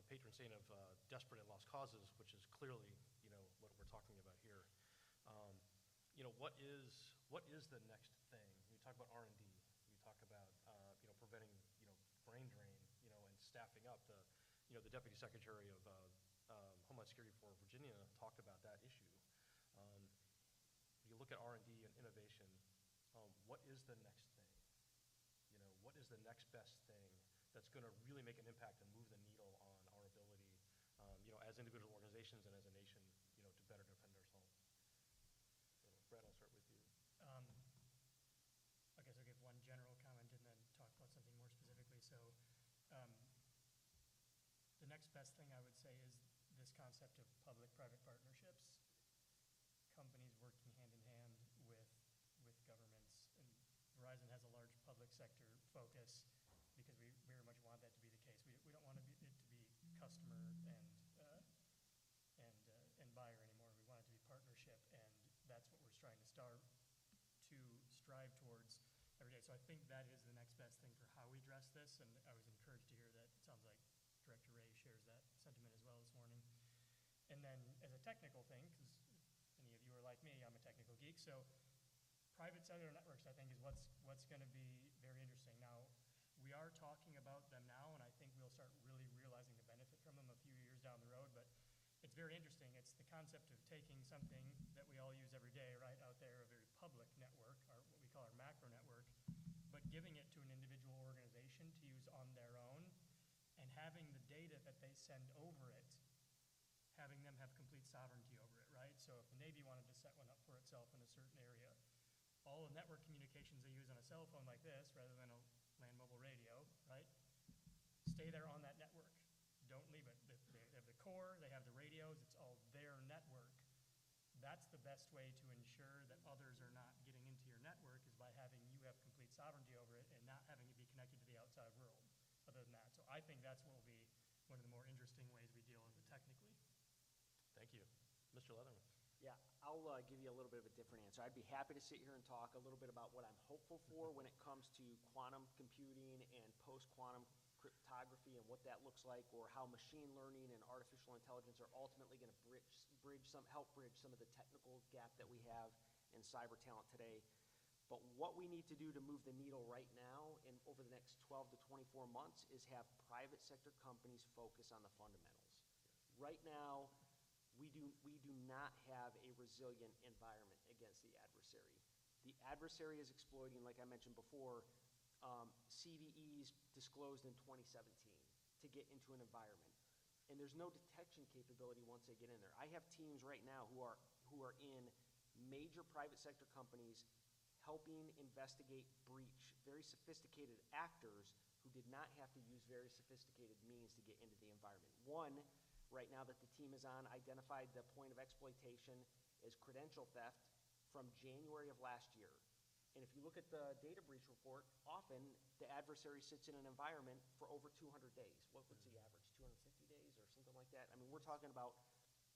Speaker 1: patron saint of desperate and lost causes, which is clearly what we're talking about here. What is the next thing? We talk about R&D. We talk about preventing brain drain, and staffing up. The Deputy Secretary of Homeland Security for Virginia talked about that issue. You look at R&D and innovation. What is the next thing? What is the next best thing that's going to really make an impact and move the needle on our ability, as individual organizations and as a nation, to better defend ourselves? So, Brett, I'll start with you.
Speaker 2: I guess I'll give one general comment and then talk about something more specifically. So the next best thing I would say is this concept of public-private partnerships, companies working hand in hand with governments. And Verizon has a large public sector focus because we very much want that to be the case. We don't want it to be customer and buyer anymore. We want it to be partnership, and that's what we're trying to strive towards every day. So I think that is the next best thing for how we address this, and I was encouraged to hear that. It sounds like Director Ray shares that sentiment as well this morning. And then as a technical thing, because any of you are like me, I'm a technical geek, so private cellular networks, I think, is what's going to be very interesting. Now, we are talking about them now, and I think we'll start really realizing the benefit from them a few years down the road, but it's very interesting. It's the concept of taking something that we all use every day, right out there, a very public network, or what we call our macro network, but giving it to an individual organization to use on their own, and having the data that they send over it, having them have complete sovereignty over it, right? So if the Navy wanted to set one up for itself in a certain area, all the network communications they use on a cell phone like this, rather than a land mobile radio, right? Stay there on that network. Don't leave it. They have the core, they have the radios, it's all their network. That's the best way to ensure that others are not getting into your network, is by having you have complete sovereignty over it and not having it be connected to the outside world other than that. So I think that's what will be one of the more interesting ways we deal with it technically.
Speaker 1: Thank you. Mr. Leatherman.
Speaker 3: Yeah, I'll give you a little bit of a different answer. I'd be happy to sit here and talk a little bit about what I'm hopeful for when it comes to quantum computing and post-quantum cryptography and what that looks like, or how machine learning and artificial intelligence are ultimately going to help bridge some of the technical gap that we have in cyber talent today. But what we need to do to move the needle right now and over the next 12 to 24 months is have private sector companies focus on the fundamentals. Right now, we do not have a resilient environment against the adversary. The adversary is exploiting, like I mentioned before, CVEs disclosed in 2017 to get into an environment. And there's no detection capability once they get in there. I have teams right now who are in major private sector companies helping investigate breach, very sophisticated actors who did not have to use very sophisticated means to get into the environment. One, right now that the team is on, identified the point of exploitation as credential theft from January of last year. And if you look at the data breach report, often the adversary sits in an environment for over 200 days. What's the average, 250 days or something like that? I mean, we're talking about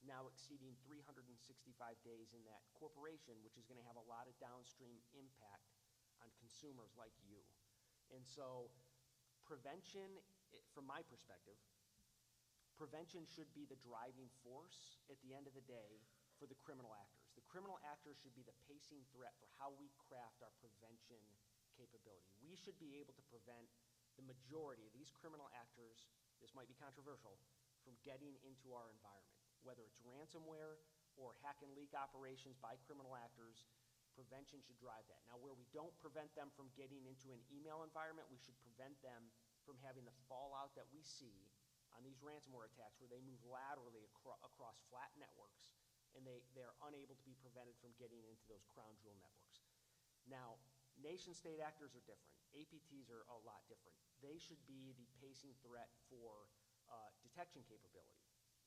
Speaker 3: now exceeding 365 days in that corporation, which is going to have a lot of downstream impact on consumers like you. And so prevention, from my perspective, prevention should be the driving force at the end of the day for the criminal actors. The criminal actors should be the pacing threat for how we craft our prevention capability. We should be able to prevent the majority of these criminal actors, this might be controversial, from getting into our environment. Whether it's ransomware or hack and leak operations by criminal actors, prevention should drive that. Now, where we don't prevent them from getting into an email environment, we should prevent them from having the fallout that we see on these ransomware attacks where they move laterally across flat networks and they are unable to be prevented from getting into those crown jewel networks. Now, nation-state actors are different. APTs are a lot different. They should be the pacing threat for detection capability.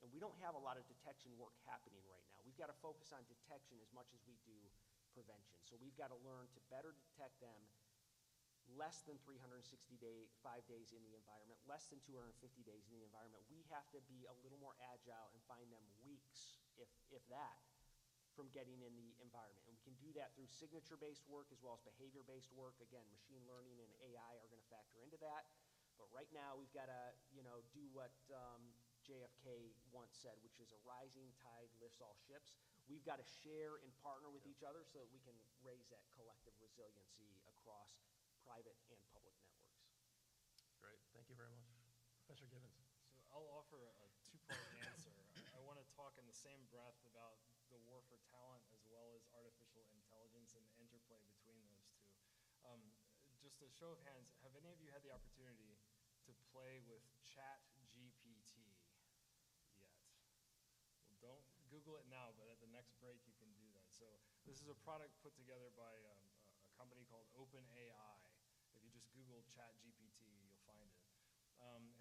Speaker 3: And we don't have a lot of detection work happening right now. We've got to focus on detection as much as we do prevention. So we've got to learn to better detect them less than 365 days in the environment, less than 250 days in the environment. We have to be a little more agile and find them weeks, if that, from getting in the environment. And we can do that through signature-based work as well as behavior-based work. Again, machine learning and AI are going to factor into that. But right now, we've got to, do what JFK once said, which is a rising tide lifts all ships. We've got to share and partner with each other so that we can raise that collective resiliency across private and public networks.
Speaker 1: Great, thank you very much. Professor Givens.
Speaker 4: So I'll offer a two-part answer. I want to talk in the same breath about the war for talent as well as artificial intelligence and the interplay between those two. Just a show of hands, have any of you had the opportunity to play with ChatGPT yet? Well, don't Google it now, but at the next break you can do that. So this is a product put together by a company called OpenAI. If you just Google ChatGPT, you'll find it.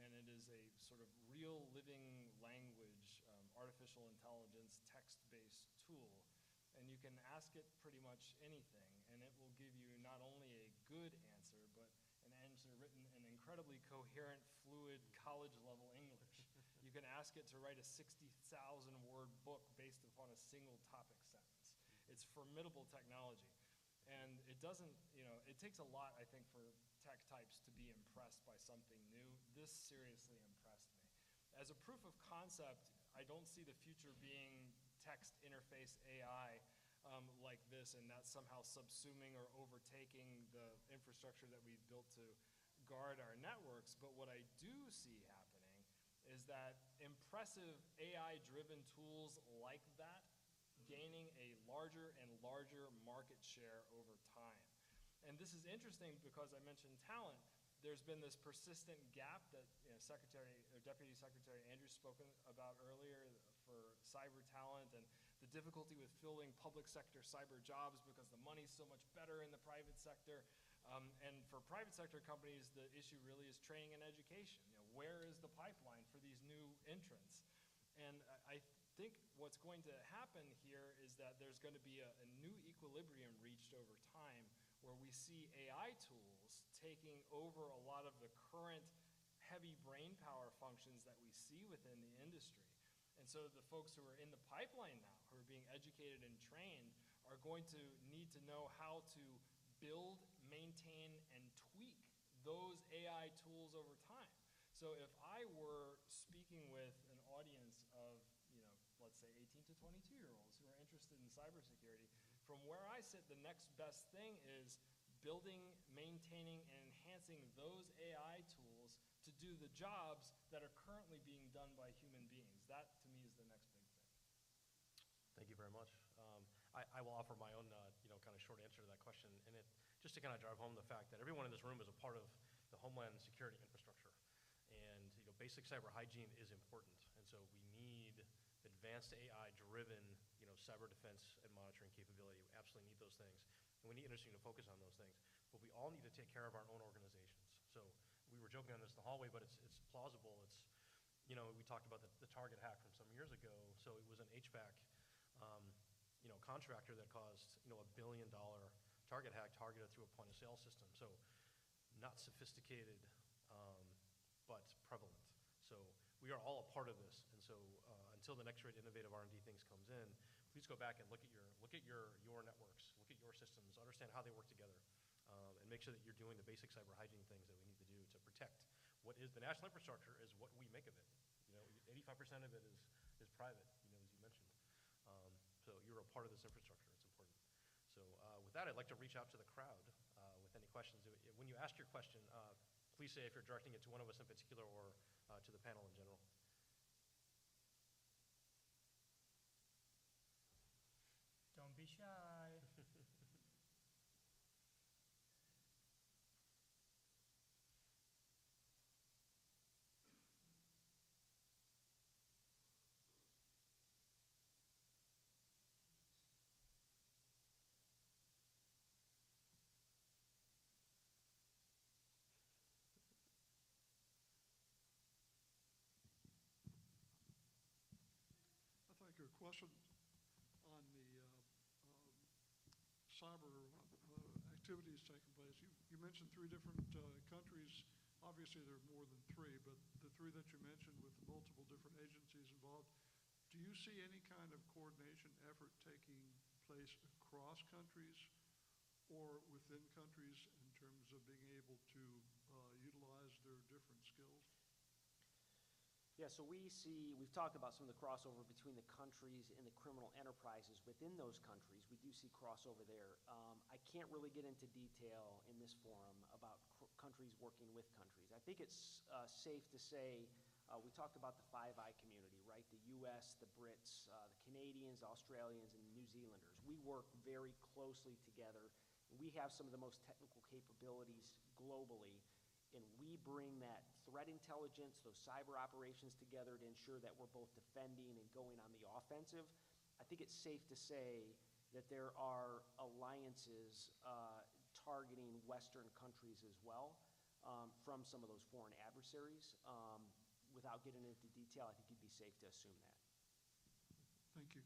Speaker 4: And it is a sort of real living language, artificial intelligence, text-based tool. And you can ask it pretty much anything, and it will give you not only a good answer, but an answer written in incredibly coherent, fluid, college-level English. You can ask it to write a 60,000-word book based upon a single topic sentence. It's formidable technology. And it doesn't, it takes a lot, I think, for tech types to be impressed by something new. This seriously impressed me. As a proof of concept, I don't see the future being text interface AI like this, and that's somehow subsuming or overtaking the infrastructure that we've built to guard our networks. But what I do see happening is that impressive AI-driven tools like that gaining a larger and larger market share over time. And this is interesting because I mentioned talent. There's been this persistent gap that Deputy Secretary Andrews spoken about earlier for cyber talent and the difficulty with filling public sector cyber jobs because the money's so much better in the private sector. And for private sector companies, the issue really is training and education. Where is the pipeline for these new entrants? And I think what's going to happen here is that there's going to be a new equilibrium reached over time where we see AI tools taking over a lot of the current heavy brain power functions that we see within the industry. And so the folks who are in the pipeline now, who are being educated and trained, are going to need to know how to build, maintain, and tweak those AI tools over time. So if I were speaking with an audience of, let's say 18 to 22-year-olds who are interested in cybersecurity, from where I sit, the next best thing is building, maintaining, and enhancing those AI tools to do the jobs that are currently being done by human beings. That, to me, is the next big thing.
Speaker 1: Thank you very much. I will offer my own, kind of short answer to that question, and just to kind of drive home the fact that everyone in this room is a part of the Homeland Security infrastructure, and basic cyber hygiene is important, and so we need advanced AI-driven, cyber defense and monitoring capability. We absolutely need those things, and we need industry to focus on those things. But we all need to take care of our own organizations. So we were joking on this in the hallway, but it's plausible. We talked about the Target hack from some years ago. So it was an HVAC, contractor that caused, $1 billion Target hack targeted through a point of sale system. So not sophisticated, but prevalent. So we are all a part of this. And so until the next great innovative R&D things comes in, please go back and look at your networks, look at your systems, understand how they work together, and make sure that you're doing the basic cyber hygiene things that we need to do to protect what is the national infrastructure is what we make of it. 85% of it is private, as you mentioned. So you're a part of this infrastructure. It's important. So with that, I'd like to reach out to the crowd with any questions. When you ask your question, please say if you're directing it to one of us in particular or to the panel in general.
Speaker 2: Don't be shy.
Speaker 5: I think your question on the cyber activities taking place, you mentioned 3 different countries. Obviously, there are more than 3, but the 3 that you mentioned with multiple different agencies involved, do you see any kind of coordination effort taking place across countries or within countries in terms of being able to utilize their different skills?
Speaker 3: Yeah, so we've talked about some of the crossover between the countries and the criminal enterprises within those countries. We do see crossover there. I can't really get into detail in this forum about countries working with countries. I think it's safe to say, we talked about the Five Eye community, right? The US, the Brits, the Canadians, Australians, and New Zealanders. We work very closely together. We have some of the most technical capabilities globally, and we bring that threat intelligence, those cyber operations together to ensure that we're both defending and going on the offensive. I think it's safe to say that there are alliances targeting Western countries as well from some of those foreign adversaries. Without getting into detail, I think you'd be safe to assume that.
Speaker 5: Thank you.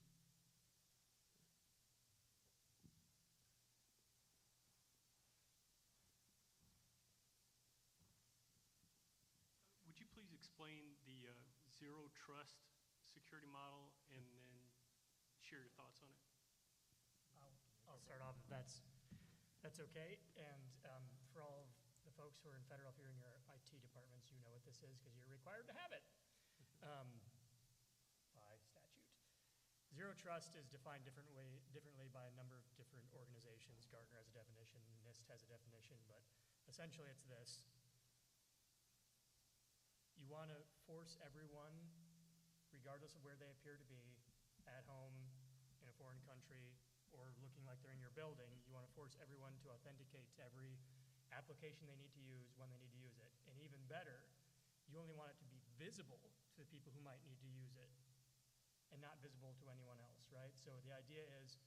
Speaker 6: Would you please explain the zero trust security model and then share your thoughts on it?
Speaker 2: I'll start off if that's okay. And for all of the folks who are in federal, if you're in your IT departments, you know what this is because you're required to have it by statute. Zero trust is defined differently by a number of different organizations. Gartner has a definition, NIST has a definition, but essentially it's this. You want to force everyone, regardless of where they appear to be, at home, in a foreign country, or looking like they're in your building, you want to force everyone to authenticate to every application they need to use when they need to use it. And even better, you only want it to be visible to the people who might need to use it and not visible to anyone else, right? So the idea is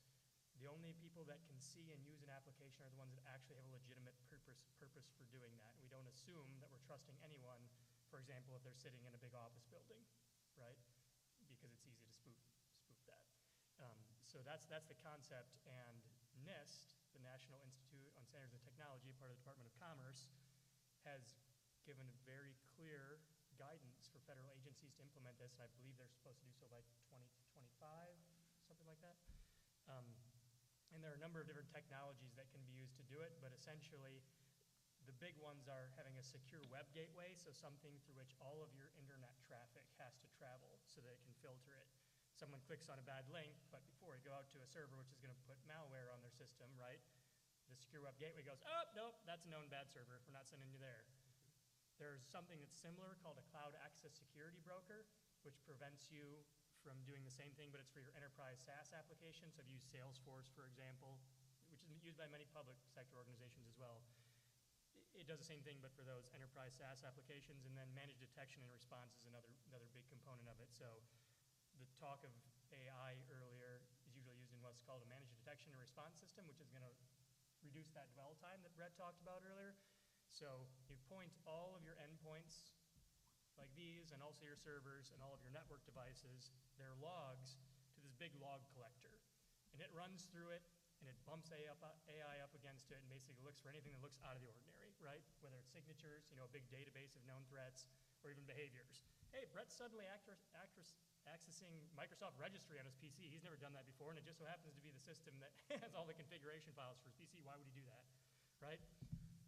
Speaker 2: the only people that can see and use an application are the ones that actually have a legitimate purpose for doing that. We don't assume that we're trusting anyone, for example, if they're sitting in a big office building, right? Because it's easy to spoof that. So that's the concept, and NIST, the National Institute on Standards and Technology, part of the Department of Commerce, has given very clear guidance for federal agencies to implement this, and I believe they're supposed to do so by 2025, something like that. And there are a number of different technologies that can be used to do it, but essentially the big ones are having a secure web gateway, so something through which all of your internet traffic has to travel so that it can filter it. Someone clicks on a bad link, but before they go out to a server which is going to put malware on their system, right? The secure web gateway goes, oh, nope, that's a known bad server. We're not sending you there. There's something that's similar called a cloud access security broker, which prevents you from doing the same thing, but it's for your enterprise SaaS applications. So if you use Salesforce, for example, which is used by many public sector organizations as well, it does the same thing, but for those enterprise SaaS applications. And then managed detection and response is another big component of it. So the talk of AI earlier is what's called a managed detection and response system, which is going to reduce that dwell time that Brett talked about earlier. So you point all of your endpoints like these, and also your servers and all of your network devices, their logs, to this big log collector. And it runs through it, and it bumps AI up against it, and basically looks for anything that looks out of the ordinary, right? Whether it's signatures, a big database of known threats, or even behaviors. Hey, Brett's suddenly accessing Microsoft Registry on his PC. He's never done that before, and it just so happens to be the system that has all the configuration files for his PC. Why would he do that, right?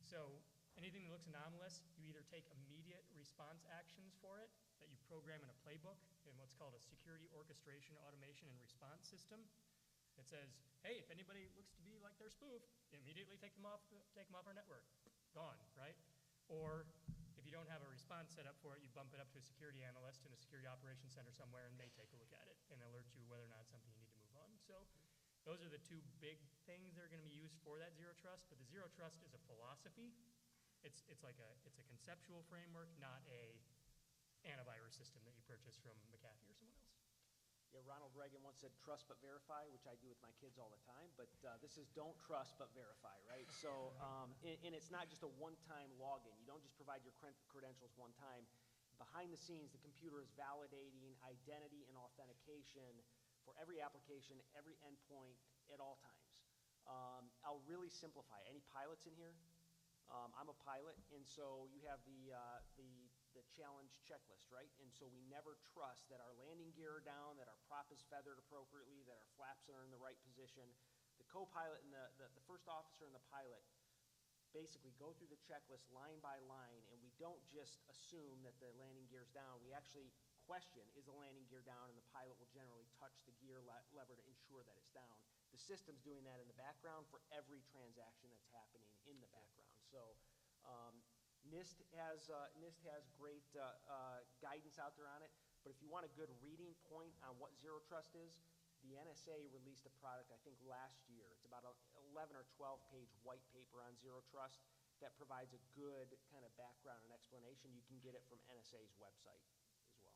Speaker 2: So anything that looks anomalous, you either take immediate response actions for it that you program in a playbook in what's called a security orchestration, automation, and response system. It says, hey, if anybody looks to be like they're spoofed, immediately take them off our network. Gone, right? Or if you don't have a response set up for it, you bump it up to a security analyst in a security operations center somewhere, and they take a look at it and alert you whether or not it's something you need to move on. So those are the two big things that are going to be used for that zero trust. But the zero trust is a philosophy. It's a conceptual framework, not a antivirus system that you purchase from McAfee or someone else.
Speaker 3: Yeah, Ronald Reagan once said, trust but verify, which I do with my kids all the time, but this is don't trust but verify, right? So, and it's not just a one-time login. You don't just provide your credentials one time. Behind the scenes, the computer is validating identity and authentication for every application, every endpoint, at all times. I'll really simplify. Any pilots in here? I'm a pilot, and so you have the challenge checklist, right? And so we never trust that our landing gear are down, that our prop is feathered appropriately, that our flaps are in the right position. The co-pilot and the first officer and the pilot basically go through the checklist line by line, and we don't just assume that the landing gear's down. We actually question, is the landing gear down, and the pilot will generally touch the gear lever to ensure that it's down. The system's doing that in the background for every transaction that's happening in the background. So NIST has great guidance out there on it, but if you want a good reading point on what zero trust is, the NSA released a product, I think, last year. It's about an 11 or 12-page white paper on zero trust that provides a good kind of background and explanation. You can get it from NSA's website as well.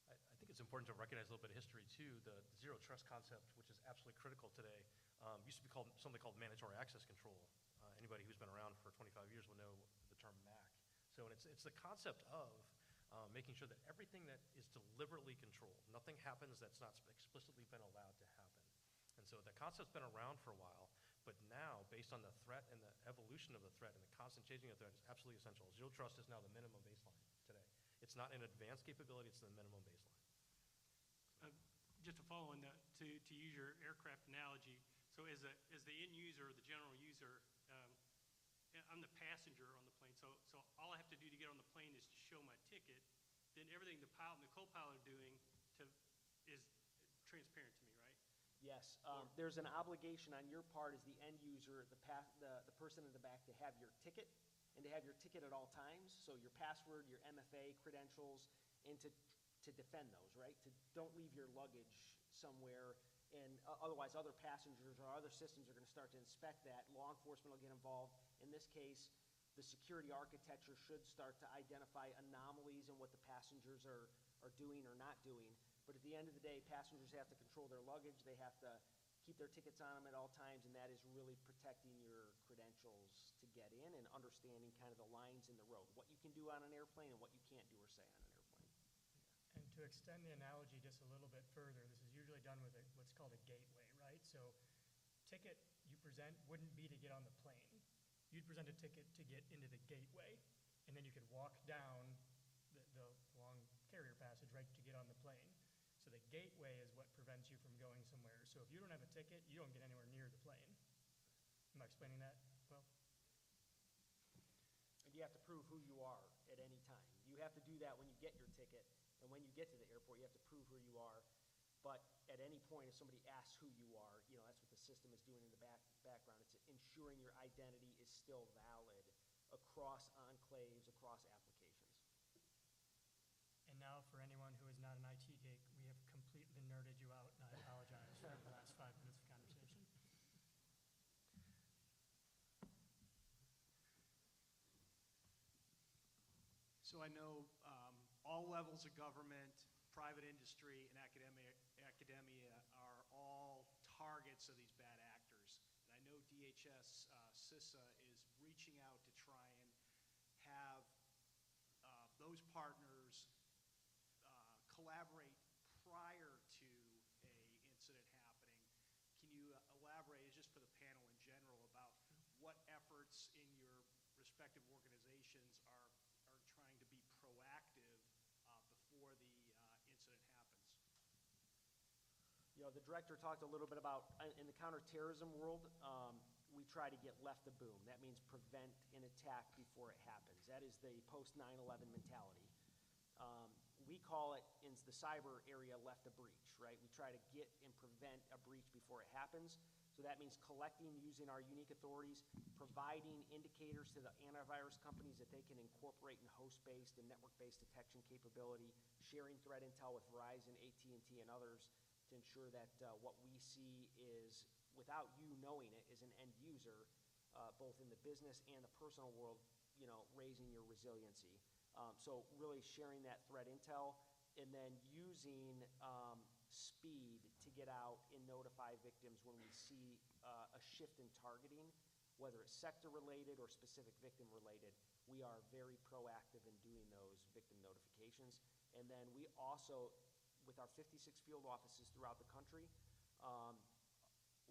Speaker 1: I think it's important to recognize a little bit of history, too. The zero trust concept, which is absolutely critical today, used to be called something called mandatory access control. Anybody who's been around for 25 years will know the term MAC. So it's the concept of making sure that everything that is deliberately controlled, nothing happens that's not explicitly been allowed to happen. And so the concept's been around for a while, but now, based on the threat and the evolution of the threat and the constant changing of the threat, it's absolutely essential. Zero trust is now the minimum baseline today. It's not an advanced capability, it's the minimum baseline.
Speaker 6: Just to follow on that, to use your aircraft analogy, so as the end user or the general user, I'm the passenger on the plane, so all I have to do to get on the plane is to show my ticket, then everything the pilot and the co-pilot are doing is transparent to me, right?
Speaker 3: Yes, there's an obligation on your part as the end user, the person in the back, to have your ticket, and to have your ticket at all times, so your password, your MFA credentials, and to defend those, right? Don't leave your luggage somewhere, and otherwise other passengers or other systems are going to start to inspect that. Law enforcement will get involved. In this case, the security architecture should start to identify anomalies in what the passengers are doing or not doing. But at the end of the day, passengers have to control their luggage. They have to keep their tickets on them at all times, and that is really protecting your credentials to get in and understanding kind of the lines in the road, what you can do on an airplane and what you can't do or say on an airplane.
Speaker 2: And to extend the analogy just a little bit further, this is usually done with what's called a gateway, right? So ticket you present wouldn't be to get on the plane. You'd present a ticket to get into the gateway, and then you could walk down the long carrier passage, right, to get on the plane. So the gateway is what prevents you from going somewhere. So if you don't have a ticket, you don't get anywhere near the plane. Am I explaining that well?
Speaker 3: And you have to prove who you are at any time. You have to do that when you get your ticket, and when you get to the airport, you have to prove who you are. But at any point, if somebody asks who you are, that's what the system is doing in the background. It's ensuring your identity is still valid across enclaves, across applications.
Speaker 2: And now for anyone who is not an IT geek, we have completely nerded you out, and I apologize for the last 5 minutes of conversation.
Speaker 7: So I know all levels of government, private industry, and academia are all targets of these bad actors. And I know DHS, CISA is reaching out to try and have those partners collaborate prior to a incident happening. Can you elaborate, just for the panel in general, about what efforts in your respective organizations are trying to be proactive before the incident happens?
Speaker 3: You know, the director talked a little bit about, in the counterterrorism world, we try to get left the boom. That means prevent an attack before it happens. That is the post 9/11 mentality. We call it, in the cyber area, left a breach, right? We try to get and prevent a breach before it happens. So that means collecting, using our unique authorities, providing indicators to the antivirus companies that they can incorporate in host-based and network-based detection capability, sharing threat intel with Verizon, AT&T, and others to ensure that what we see is, without you knowing it, is an end user, both in the business and the personal world, you know, raising your resiliency. So really sharing that threat intel, and then using speed to get out and notify victims when we see a shift in targeting, whether it's sector-related or specific victim-related. We are very proactive in doing those victim notifications. And then we also, with our 56 field offices throughout the country,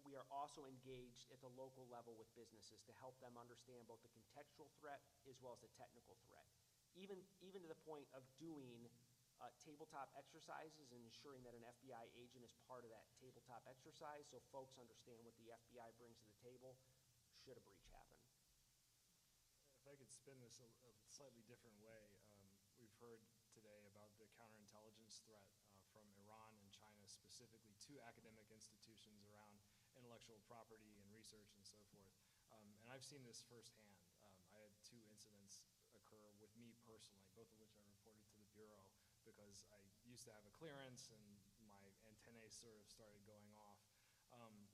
Speaker 3: we are also engaged at the local level with businesses to help them understand both the contextual threat as well as the technical threat. Even to the point of doing tabletop exercises and ensuring that an FBI agent is part of that tabletop exercise, so folks understand what the FBI brings to the table should a breach happen.
Speaker 4: If I could spin this a slightly different way, we've heard today about the counterintelligence threat from Iran and China specifically to academic institutions around intellectual property and research and so forth. And I've seen this firsthand. I had 2 incidents occur with me personally, both of which I reported to the Bureau because I used to have a clearance and my antennae sort of started going off.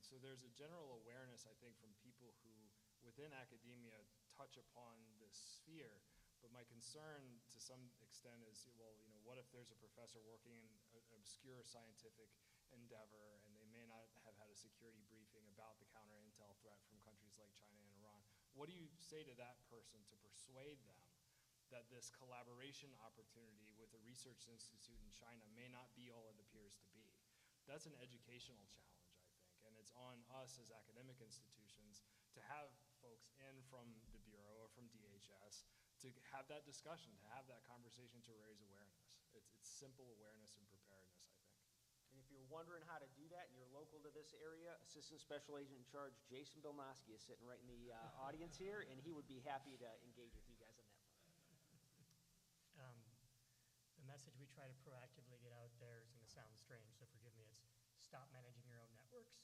Speaker 4: So there's a general awareness, I think, from people who within academia touch upon this sphere. But my concern to some extent is, well, you know, what if there's a professor working in an obscure scientific endeavor and they may not have had a security briefing about the counter-intel threat from countries like China and Iran? What do you say to that person to persuade them that this collaboration opportunity with a research institute in China may not be all it appears to be? That's an educational challenge, I think, and it's on us as academic institutions to have folks in from the Bureau or from DHS to have that discussion, to have that conversation, to raise awareness. It's simple awareness and preparedness, I think.
Speaker 3: And if you're wondering how to do that and you're local to this area, Assistant Special Agent in Charge Jason Bilnoski is sitting right in the audience here, and he would be happy to engage with you guys on that front.
Speaker 2: The message we try to proactively get out there is going to sound strange, so forgive me. It's stop managing your own networks.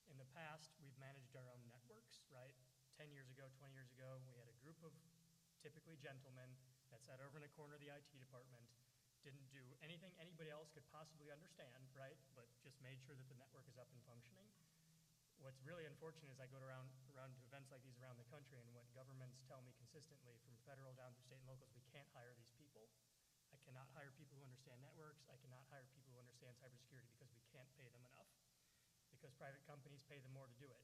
Speaker 2: In the past, we've managed our own networks, right? 10 years ago, 20 years ago, we had a group of typically gentlemen that sat over in a corner of the IT department, didn't do anything anybody else could possibly understand, right? But just made sure that the network is up and functioning. What's really unfortunate is I go around to events like these around the country, and what governments tell me consistently, from federal down to state and locals, we can't hire these people. I cannot hire people who understand networks. I cannot hire people who understand cybersecurity because we can't pay them enough, because private companies pay them more to do it.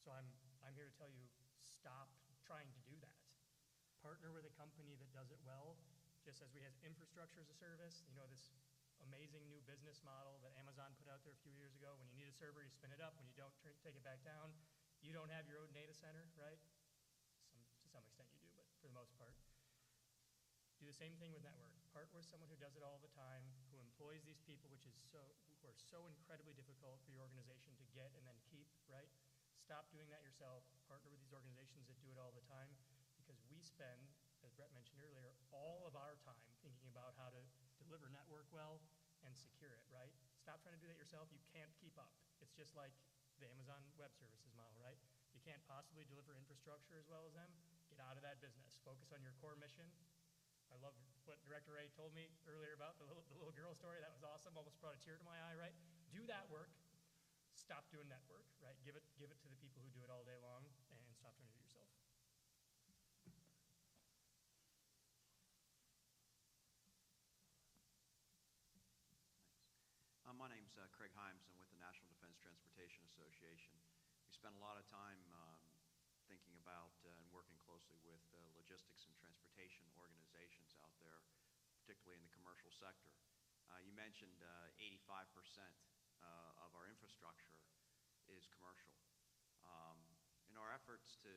Speaker 2: So I'm here to tell you, stop trying to do that. Partner with a company that does it well, just as we have infrastructure as a service. You know, this amazing new business model that Amazon put out there a few years ago. When you need a server, you spin it up. When you don't, take it back down. You don't have your own data center, right? To some extent you do, but for the most part. Do the same thing with network. Partner with someone who does it all the time, who employs these people, who are so incredibly difficult for your organization to get and then keep, right? Stop doing that yourself. Partner with these organizations that do it all the time, because we spend, as Brett mentioned earlier, all of our time thinking about how to deliver network well and secure it, right? Stop trying to do that yourself. You can't keep up. It's just like the Amazon Web Services model, right? You can't possibly deliver infrastructure as well as them. Get out of that business. Focus on your core mission. I love what Director Ray told me earlier about the little girl story. That was awesome. Almost brought a tear to my eye, right? Do that work. Stop doing network, right? Give it to the people who do it all day long, and stop trying to do it yourself.
Speaker 8: My name's Craig Himes. I'm with the National Association. We spend a lot of time thinking about and working closely with logistics and transportation organizations out there, particularly in the commercial sector. You mentioned 85% of our infrastructure is commercial. In our efforts to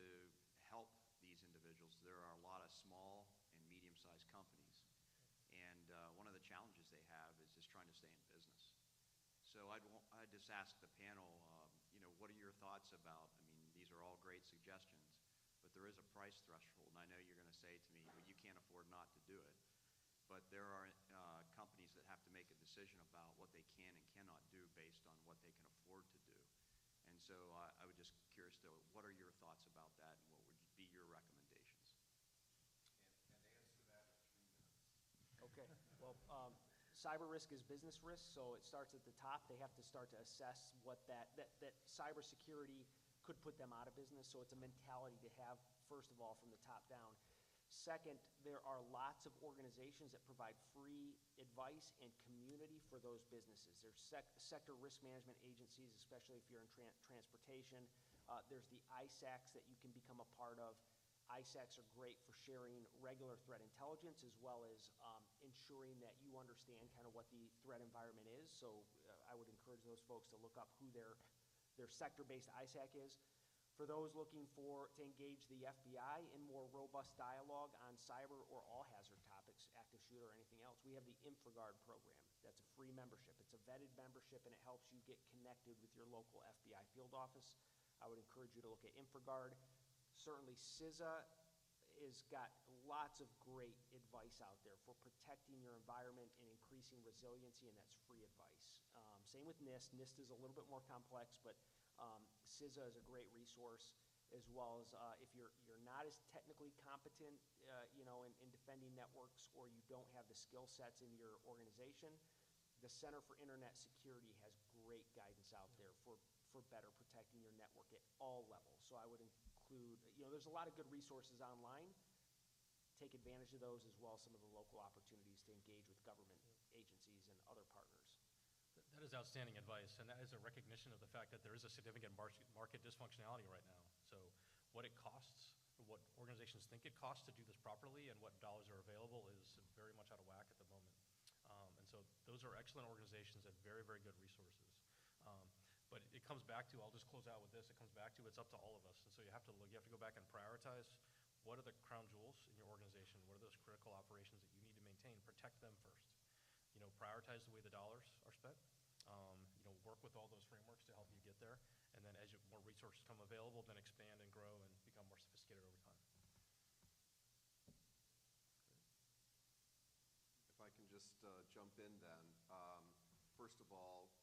Speaker 8: help these individuals, there are a lot of small and medium-sized companies. And one of the challenges they have is just trying to stay in business. So I'd just ask the panel, what are your thoughts about, these are all great suggestions, but there is a price threshold. And I know you're going to say to me, well, you can't afford not to do it. But there are companies that have to make a decision about what they can and cannot do based on what they can afford to do. And so I was just curious to, what are your thoughts about that, and what would be your recommendations?
Speaker 9: And answer that in 3 minutes.
Speaker 3: Okay, well, cyber risk is business risk, so it starts at the top. They have to start to assess what that cybersecurity could put them out of business, so it's a mentality to have, first of all, from the top down. Second, there are lots of organizations that provide free advice and community for those businesses. There's sector risk management agencies, especially if you're in transportation. There's the ISACs that you can become a part of. ISACs are great for sharing regular threat intelligence, as well as ensuring that you understand kind of what the threat environment is. So I would encourage those folks to look up who their sector-based ISAC is. For those looking to engage the FBI in more robust dialogue on cyber or all hazard topics, active shooter or anything else, we have the InfraGard program. That's a free membership. It's a vetted membership, and it helps you get connected with your local FBI field office. I would encourage you to look at InfraGard. Certainly, CISA has got lots of great advice out there for protecting your environment and increasing resiliency, and that's free advice. Same with NIST. NIST is a little bit more complex, but CISA is a great resource, as well as if you're not as technically competent, in defending networks, or you don't have the skill sets in your organization, the Center for Internet Security has great guidance out there for better protecting your network at all levels. So I would include, there's a lot of good resources online. Take advantage of those, as well as some of the local opportunities to engage with government agencies and other partners.
Speaker 1: That is outstanding advice, and that is a recognition of the fact that there is a significant market dysfunctionality right now. So what it costs, what organizations think it costs to do this properly, and what dollars are available is very much out of whack at the moment. And so those are excellent organizations and very, very good resources. But it comes back to, I'll just close out with this, it comes back to, it's up to all of us. And so you have to go back and prioritize what are the crown jewels in your organization, what are those critical operations that you need to maintain, protect them first. Prioritize the way the dollars are spent. Work with all those frameworks to help you get there. And then as more resources come available, then expand and grow and become more sophisticated over time.
Speaker 9: If I can just jump in then. First of all,